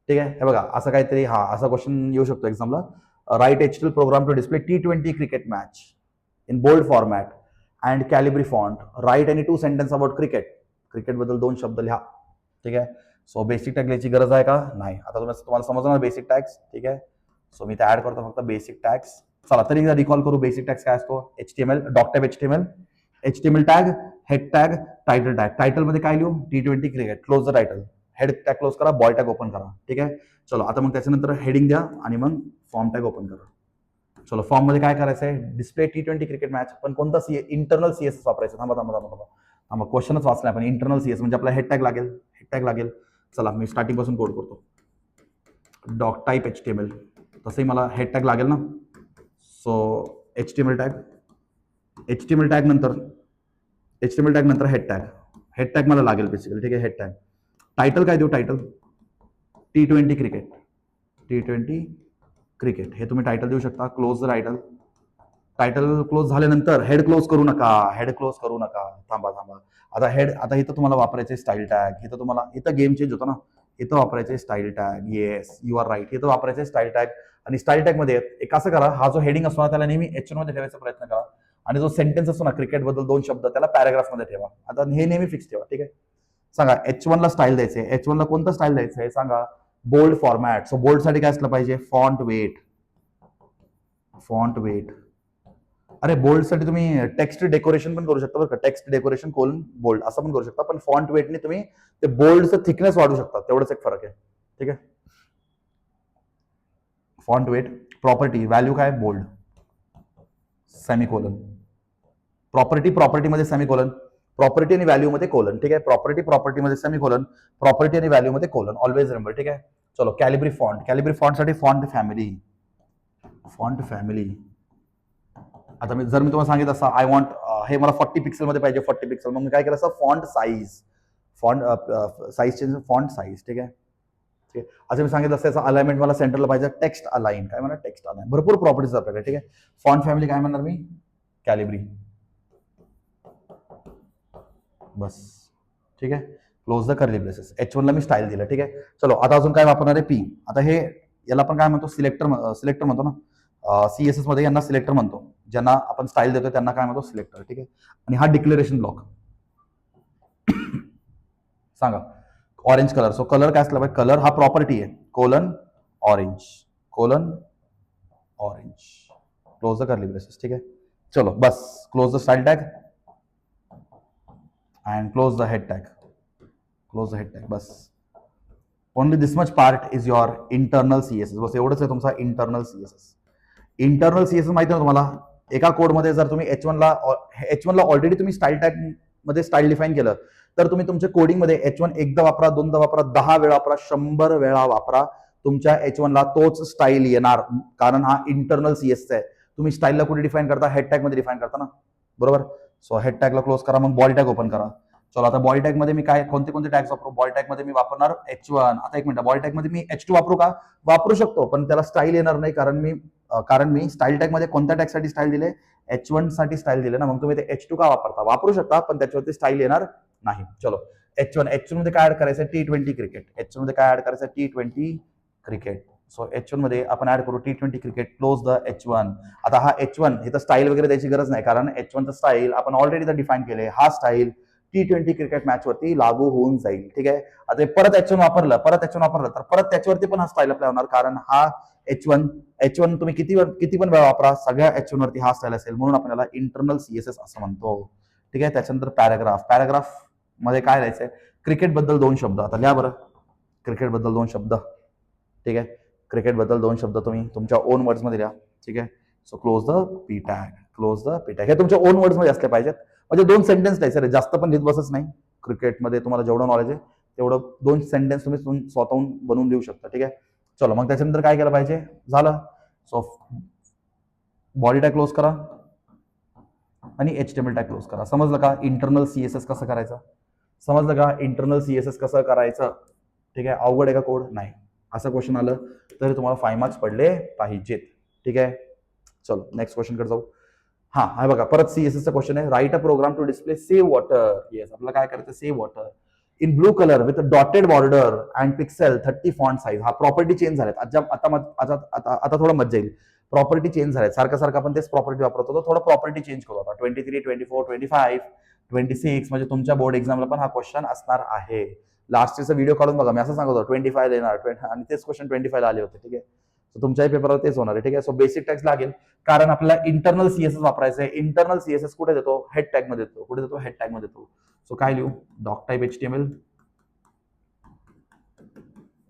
ठीक आहे. हे बघा असं काहीतरी असा क्वेश्चन येऊ शकतो एक्झामला. Write HTML program to display T20 cricket match in bold format and Calibri font. Write any 2 sentence about cricket. Cricket बद्दल 2 शब्द लिहा. ठीक आहे. सो बेसिक टॅग लिहायची गरज आहे का? नाही. आता तुम्हाला समजणार बेसिक टॅग्स. ठीक आहे. सो मी ते ऍड करतो फक्त बेसिक टॅग्स. चला तरी एकदा रिकॉल करू. बेसिक टॅग्स काय असतो? HTML, doc type HTML tag, head tag, title tag. Title मध्ये काय लिहू? T20 cricket. Close the title. Head tag close करा, बॉय टॅग ओपन करा. ठीक आहे. चलो आता मग त्याच्यानंतर हेडिंग द्या आणि मग फॉर्म टॅग ओपन करा. चलो फॉर्म मध्ये काय करायचं आहे? Display T20 cricket match. पण कोणता इंटरनल CSS वापरायचं? थांबा क्वेश्चनच वाचलाय आपण. इंटरनल CSS म्हणजे आपला हेड टॅग लागेल. चला मी स्टार्टिंग पासून कोड करतो. Doc type HTML. तसंही मला हेड टॅग लागेल ना. सो HTML टॅग नंतर हेड टॅग मला लागेल बेसिकली. ठीक आहे. Head tag. टायटल काय देऊ? टायटल T20 क्रिकेट हे तुम्ही टायटल देऊ शकता. Close the title. Title close झाल्यानंतर हेड क्लोज करू नका. थांबा. आता इथं तुम्हाला वापरायचे स्टाईल टॅग. इथं गेम चेंज होतो ना. इथं वापरायचे style tag. Yes you are right. इथं वापरायचे स्टाईल टॅग. आणि स्टाईल टॅग मध्ये एक असं करा, हा जो हेडिंग असतो ना त्याला नेहमी H1 मध्ये ठेवायचा प्रयत्न करा. आणि जो सेंटेन्स असतो ना क्रिकेट बद्दल 2 शब्द त्याला पॅराग्राफ मध्ये ठेवा. आता हे नेहमी फिक्स ठेवा. ठीक आहे. सांगा H1 ला स्टाईल द्यायचे. H1 ला कोणतं स्टाईल द्यायचंय सांगा? Bold format. सो बोल्ड साठी काय असलं पाहिजे? Font weight. अरे बोल्ड साठी तुम्ही टेक्स्ट डेकोरेशन पण करू शकता बरं का. टेक्स्ट डेकोरेशन कोलन बोल्ड असं पण करू शकता. पण फॉन्ट वेटने तुम्ही ते बोल्डचं थिकनेस वाढू शकता. तेवढंच एक फरक आहे. ठीक आहे. Font weight. प्रॉपर्टी व्हॅल्यू काय? बोल्ड. सेमिकोलन. प्रॉपर्टी मध्ये सेमिकोलन. प्रॉपर्टी आणि व्हॅल्यू मध्ये कोलन. ठीक आहे. प्रॉपर्टी मध्ये सेमिकोलन. प्रॉपर्टी आणि व्हॅल्यू मध्ये कोलन. Always remember. ठीक आहे. चलो कॅलिब्री फॉन्ट साठी फॉन्ट फॅमिली. आता जर मी तुम्हाला सांगितलं असं आय वॉन्ट हे मला 40 पिक्सल मध्ये पाहिजे. 40 पिक्सल. मग मी काय केलं असं? Font size change. Font size. ठीक आहे. असं मी सांगितलं असं अलाइनमेंट मला सेंटरला पाहिजे. Text align. काय म्हणा? Text align. भरपूर प्रॉपर्टीज आपल्याकडे. ठीक आहे. फॉन्ट फॅमिली काय म्हणणार मी? कॅलिब्री. बस. ठीक आहे. Close the curly braces. H1 ला मी स्टाईल दिलं. ठीक आहे. चलो आता अजून काय वापरणार आहे? P. आता हे याला आपण काय म्हणतो? सिलेक्टर म्हणतो ना. CSS मध्ये यांना सिलेक्टर म्हणतो. ज्यांना आपण स्टाईल देतो त्यांना काय म्हणतो? सिलेक्टर. ठीक आहे. आणि हा डिक्लेरेशन ब्लॉक. सांगा ऑरेंज कलर. सो कलर काय असला पाहिजे? कलर हा प्रॉपर्टी आहे. Colon orange. Close the curly braces. ठीक आहे. चलो बस. Close the style tag and close the head tag. बस. Only this much part is your internal CSS. बस एवढंच आहे तुमचा इंटरनल CSS. माहिती आहे तुम्हाला? एका कोडमध्ये जर तुम्ही H1 ला ऑलरेडी तुम्ही स्टाईल टॅग मध्ये स्टाईल डिफाईन केलं तर तुम्ही तुमच्या कोडिंगमध्ये H1 एकदा वापरा, 2दा वापरा, 10 वेळा वापरा, 100 वेळा वापरा. तुमच्या H1 ला तोच स्टाईल येणार. कारण हा इंटरनल CSS आहे. तुम्ही स्टाईलला कुठे डिफाईन करता? हेड टॅग मध्ये डिफाईन करता ना. बरोबर. सो हेड टॅगला क्लोज करा. मग बॉडी टॅग ओपन करा. चलो आता बॉडी टॅग मध्ये मी कोणते टॅग्स वापरू? बॉडी टॅग मध्ये मी वापरणार H1. आता एक मिनिट. बॉडी टॅग मध्ये मी H2 वापरू का? वापरू शकतो. पण त्याला स्टाईल येणार नाही. कारण मी स्टाईल टॅग मध्ये कोणत्या टॅग साठी स्टाईल दिले? H1 साठी स्टाईल दिले ना. मग तुम्ही ते H2 का वापरता? वापरू शकता पण त्याच्यावरती स्टाईल येणार नाही. चलो H1 मध्ये काय ऍड करायचं? T20 cricket. सो H1 मध्ये आपण ऍड करू T20 cricket. Close the H1. आता हा H1 इथं स्टाईल वगैरे द्यायची गरज नाही कारण H1 चं स्टाईल आपण ऑलरेडी डिफाईन केले. हा स्टाईल T20 क्रिकेट मॅच वरती लागू होऊन जाईल. ठीक आहे. आता परत H1 वापरलं तर परत त्याच्यावरती पण हा स्टाईल अप्लाय होणार कारण हा H1 तुम्ही किती पण वेळा वापरा. सगळ्या H1 वरती हा स्टाईल असेल. म्हणून आपण याला इंटरनल CSS असं म्हणतो. ठीक आहे. त्याच्यानंतर पॅराग्राफ मध्ये काय लिहायचंय? क्रिकेट बद्दल 2 शब्द. आता लिहा बरं. क्रिकेट बद्दल 2 शब्द. ठीक आहे. क्रिकेट बद्दल 2 शब्द तुम्ही तुमच्या ओन वर्ड्स मध्ये लिहा. ठीक आहे. So close the P tag. हे तुमच्या ओन वर्ड्स मध्ये असले पाहिजेत. म्हणजे 2 सेंटेन्स लिहायचे. जास्त पण लिहित बसच नाही. क्रिकेटमध्ये तुम्हाला जेवढं नॉलेज आहे तेवढं 2 सेंटेन्स तुम्ही स्वतःहून बनवून देऊ शकता. ठीक आहे. चलो मग त्याच्यानंतर काय केलं पाहिजे? झालं. सो बॉडी टॅग क्लोज करा आणि HTML टॅग क्लोज करा. समजलं का इंटरनल CSS कसं करायचं? ठीक आहे. अवघड आहे का कोड? नाही. असं क्वेश्चन आलं तर तुम्हाला 5 मार्क्स पडले पाहिजेत. ठीक आहे. चलो नेक्स्ट क्वेश्चन कडे जाऊ. हा बघा परत CSS चा क्वेश्चन आहे. Write a program to display save water. Yes आपल्याला काय करायचं? Save water. In blue colour with dotted border and pixel 30 font size. हा प्रॉपर्टी चेंज झाल्यात. आता थोडं मजा येईल. प्रॉपर्टी चेंज झाल्यात. सारखं आपण तेच प्रॉपर्टी वापरतो, तर थोडं प्रॉपर्टी चेंज करू आता. 23, 24, 25, 26 म्हणजे तुमच्या बोर्ड एक्झामला पण हा क्वेश्चन असणार आहे. लास्ट इयरचा व्हिडिओ काढून बघा, मी असं सांगतो 25 येणार आणि तेच क्वेश्चन 25 आले होते. ठीक आहे, सो तुमच्याही पेपरवर तेच होणार आहे. ठीक आहे, सो बेसिक टॅग्स लागेल कारण आपल्याला इंटरनल सीएसएस वापरायचं आहे. इंटरनल सीएसएस कुठे देतो? हेड टॅग मध्ये देतो. कुठे देतो? हेड टॅग मध्ये देतो. सो काय लिहू? डॉक टाईप HTML,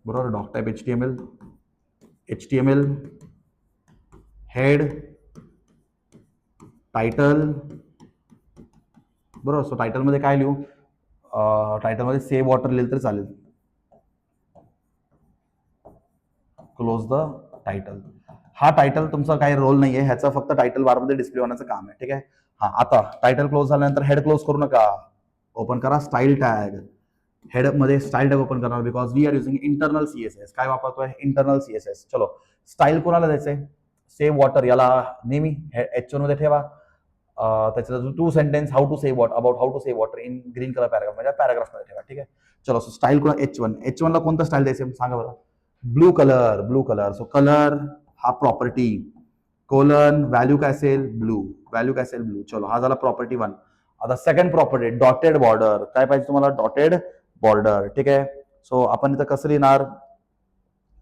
बरोबर. Doc type HTML head title, बरोबर. सो टायटल मध्ये काय लिहू? टायटल मध्ये सेव्ह वॉटर लिहिलं तर चालेल. Close the title. हा टायटल तुमचा काही रोल नाहीये, ह्याचा फक्त टायटल बार मध्ये डिस्प्ले होण्याचं काम आहे. ठीक आहे. हा, आता टायटल क्लोज झाल्यानंतर हेड क्लोज करू नका. ओपन करा स्टाईल टॅग. हेड मध्ये स्टाईल टॅग ओपन करणार because we are using internal CSS. काय वापरतोय? Internal CSS. चलो, स्टाईल कोणाला द्यायचंय? Save water. याला नेहमी H1 मध्ये ठेवा. त्याच्यात 2 sentence how to save water, about how to save water in green colour paragraph म्हणजे पॅराग्राफ मध्ये ठेवा. ठीक आहे. चलो, सो स्टाईल कोणा? H1 ला कोणतं स्टाईल द्यायचं सांगा बरं. Blue colour. सो कलर हा प्रॉपर्टी, कोलन व्हॅल्यू काय असेल? ब्लू. व्हॅल्यू काय असेल? ब्लू. चलो, हा झाला प्रॉपर्टी 1. आता सेकंड प्रॉपर्टी डॉटेड बॉर्डर. काय पाहिजे तुम्हाला? Dotted border. ठीक आहे. सो आपण इथं कसं लिहिणार?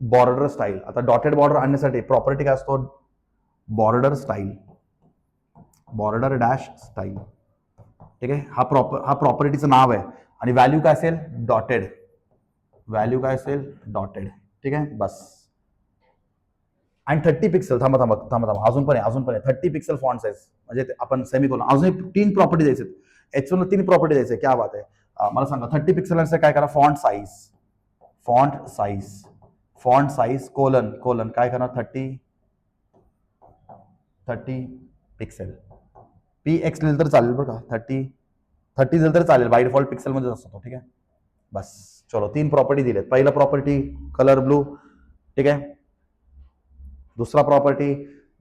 Border style. आता डॉटेड बॉर्डर आणण्यासाठी प्रॉपर्टी काय असतो? Border style, border dash style. ठीक आहे. हा प्रॉपर्टीचं नाव आहे आणि व्हॅल्यू काय असेल? डॉटेड. व्हॅल्यू काय असेल? डॉटेड. ठीक आहे, बस. आणि 30 पिक्सल. थांबा, अजून पण आहे 30 पिक्सल फॉन्ट साईज म्हणजे आपण सेमीकोलन. अजून 3 प्रॉपर्टी द्यायचे. H1 ला 3 प्रॉपर्टी द्यायचे. क्या बात आहे. मला सांगा 30 पिक्सल काय करा? फॉन्ट साईज कोलन काय करणार? 30 पिक्सेल. PX लिहिलं तर चालेल बरं का. 30 लिहिलं तर चालेल, बाय डिफॉल्ट पिक्सेल मध्ये असतो तो. ठीक आहे, बस. चलो, 3 प्रॉपर्टी दिलेत. पहिला प्रॉपर्टी कलर ब्लू. ठीक आहे. दूसरा प्रॉपर्टी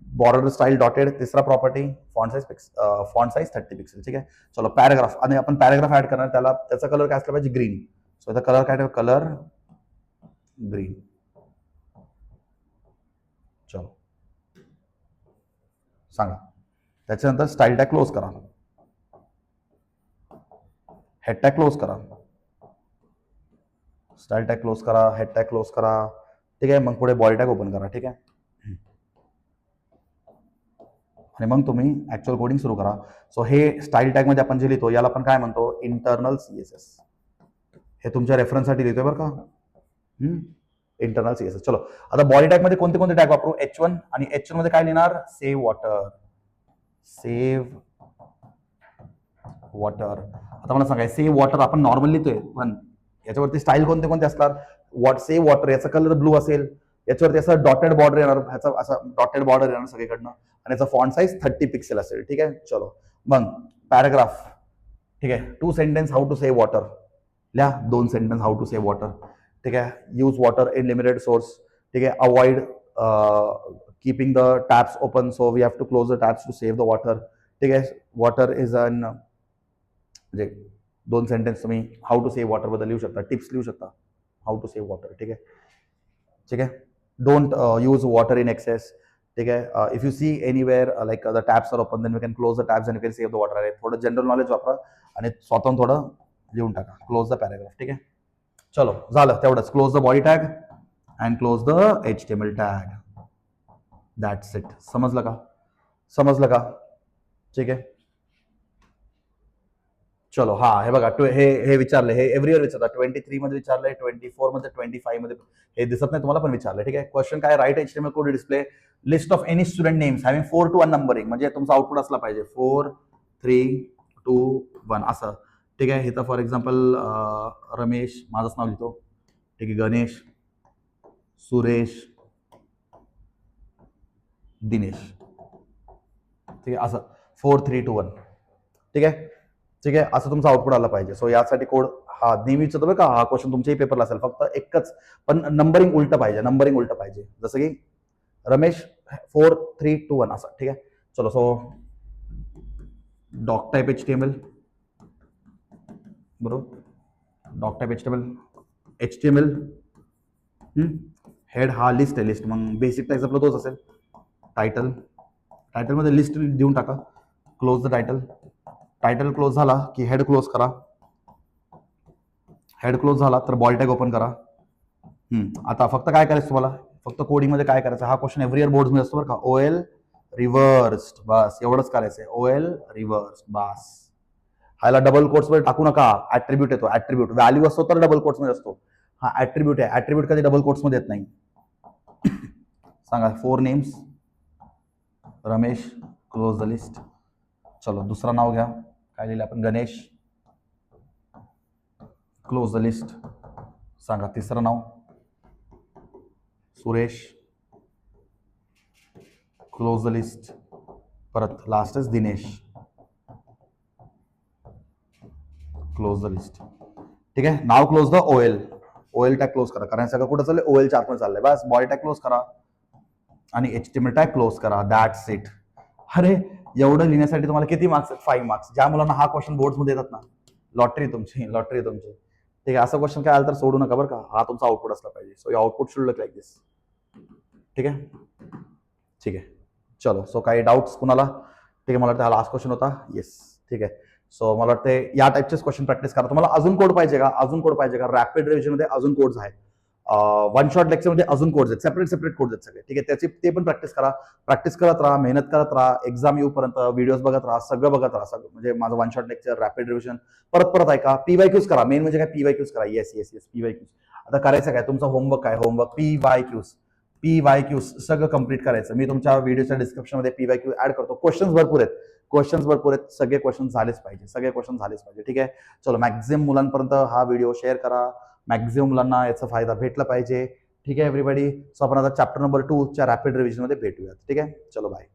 बॉर्डर स्टाईल डॉटेड. तिसरा प्रॉपर्टी फॉन्ट साइज 30 पिक्सल. ठीक आहे. चलो, पॅराग्राफ. आणि आपण पॅराग्राफ ऍड करणार, त्याचा कलर काय असला पाहिजे? ग्रीन. सो इथं कलर काय? Colour green. चलो, सांगा. त्याच्यानंतर स्टाईल टॅग क्लोज करा, हेड टॅग क्लोज करा, स्टाईल टॅग क्लोज करा, हेड टॅग क्लोज करा. ठीक आहे. मग पुढे बॉडी टॅग ओपन करा. ठीक आहे. आणि मग तुम्ही ऍक्च्युअल कोडिंग सुरू करा. सो हे स्टाईल टॅग मध्ये आपण जे लिहितो याला आपण काय म्हणतो? Internal CSS. हे तुमच्या रेफरन्ससाठी लिहितोय बरं का. Internal CSS. चलो, आता बॉडी टॅग मध्ये कोणते कोणते टॅग वापरू? H1. आणि H1 मध्ये काय लिहिणार? Save water. आता मला सांगा, सेव्ह वॉटर आपण नॉर्मल लिहितोय, पण याच्यावरती स्टाईल कोणते कोणते असणार? सेव्ह वॉटर याचा कलर ब्लू असेल, याच्यावरती असं डॉटेड बॉर्डर येणार, ह्याचा असं डॉटेड बॉर्डर येणार सगळीकडनं, आणि याचा फॉन्ट साईज 30 पिक्सेल असेल. ठीक आहे. चलो, मग पॅराग्राफ. ठीक आहे. 2 sentence how to save water लिहा. 2 sentence how to save water. ठीक आहे. Use water in limited source. ठीक आहे. Avoid keeping the taps open, so we have to close the taps to save the water. ठीक आहे. Water is an, म्हणजे 2 sentence तुम्ही how to save water बद्दल लिहू शकता, टिप्स लिहू शकता हाऊ टू सेव्ह वॉटर. ठीक आहे. Don't use water in excess. ठीक आहे. If you see anywhere like the taps are open, then you can close the taps and you can save the water. आहे थोडं general knowledge वापरा आणि स्वतःहून थोडं लिहून टाका. Close the paragraph. ठीक आहे. चलो, झालं तेवढंच. Close the body tag and close the HTML tag. That's it. समजलं का? ठीक आहे. चलो, हा, हे बघा, हे विचारले, हे एव्हरी इयर विचारतात. 23 मध्ये विचारलंय, 24 मध्ये, 25 मध्ये. हे दिसत नाही तुम्हाला, पण विचारलंय. ठीक आहे. क्वेश्चन काय? Write HTML code display list of any student names having 4 to 1 numbering. म्हणजे तुमचा आउटपुट असला पाहिजे 4, 3, 2, 1 असं. ठीक आहे. इथं फॉर एक्झाम्पल रमेश, माझंच नाव लिहितो. ठीक आहे. गणेश, सुरेश, दिनेश. ठीक आहे. असं 4, 3, 2, 1. ठीक आहे. असं तुमचं आउटपुट आलं पाहिजे. सो यासाठी कोड हा नेहमी विचारतो बरं का. हा क्वेश्चन तुमच्याही पेपरला असेल, फक्त एकच, पण नंबरिंग उलट पाहिजे. जसं की रमेश 4, 3, 2, 1 असं. ठीक आहे. चलो, सो डॉक टाईप HTML, बरोबर. डॉक टाईप HTML हेड हा लिस्ट आहे. लिस्ट मग बेसिक टाईप आपला तोच असेल. टायटलमध्ये लिस्ट देऊन टाका. क्लोज द टायटल क्लोज झाला की हेड क्लोज करा. हेड क्लोज झाला तर बॉडी टॅग ओपन करा. आता फक्त काय करायचं तुम्हाला, फक्त कोडिंगमध्ये काय करायचं, हा क्वेश्चन एव्हरी इयर बोर्डमध्ये असतो बरं का. OL रिव्हर्स्ड, बस एवढंच करायचंय. OL रिव्हर्स्ड, बस. ह्याला डबल कोट्स मध्ये टाकू नका. ऍट्रिब्यूट येतो. ऍट्रिब्यूट व्हॅल्यू असतो तर डबल कोट्स मध्ये असतो. हा ऍट्रिब्यूट आहे. ऍट्रिब्यूट कधी डबल कोट्स मध्ये येत नाही. सांगा 4 names Ramesh, close the list. चलो दुसरा नाव घ्या. काय लिहिलं आपण, गणेश, क्लोज द लिस्ट. सांगा तिसरं नाव सुरेश, क्लोज द लिस्ट. परत last is Dinesh, close the list. ठीक आहे. नाव close the OL tag close करा, कारण सगळं कुठं चाललंय, OL च्या आतमध्ये चाललंय. बस बॉडी टॅग क्लोज करा आणि HTML टॅग क्लोज करा. That's it. अरे एवढं लिहिण्यासाठी तुम्हाला किती मार्क्स आहेत? 5 मार्क्स. ज्या मुलांना हा क्वेश्चन बोर्ड्समध्ये येतात ना, लॉटरी तुमची. ठीक आहे. असं क्वेश्चन काय आलं तर सोडू नका बरं का. हा तुमचा आउटपुट असला पाहिजे. So your output should look like this. ठीक आहे. चलो. सो काही डाऊट्स कुणाला? ठीक आहे. मला वाटतं हा लास्ट क्वेश्चन होता. येस. ठीक आहे. सो मला वाटतं या टाईपचेच क्वेश्चन प्रॅक्टिस करा. तुम्हाला अजून कोड पाहिजे का? रॅपिड रिव्हिजन मध्ये अजून कोड्स आहेत. वन शॉट लेक्चर मध्ये अजून कोड्स आहेत. सेपरेट कोड्स आहेत सगळे. ठीक आहे. ते पण प्रॅक्टिस करत राहा, मेहनत करत राहा. एक्झाम येऊपर्यंत व्हिडिओज बघत राहा, सगळं बघत राहा. म्हणजे माझं one shot lecture, rapid revision परत ऐका. PYQs करा. मेन म्हणजे काय, PYQs करा. Yes PYQs. आता करायचं काय, तुमचा होमवर्क PYQs सगळं कंप्लीट करायचं. मी तुमच्या व्हिडिओच्या डिस्क्रिप्शनमध्ये PYQ ऍड करतो. क्वेश्चन्स भरपूर आहेत. सगळे क्वेश्चन झालेच पाहिजे. ठीक आहे. चलो, मॅक्झिमम मुलांपर्यंत हा व्हिडिओ शेअर करा. मॅक्झिमम मुलांना याचा फायदा भेटला पाहिजे. ठीक आहे एव्हरीबडी. सो आपण आता चॅप्टर नंबर 2 च्या रॅपिड रिव्हिजन मध्ये भेटूयात. ठीक आहे. चलो बाय.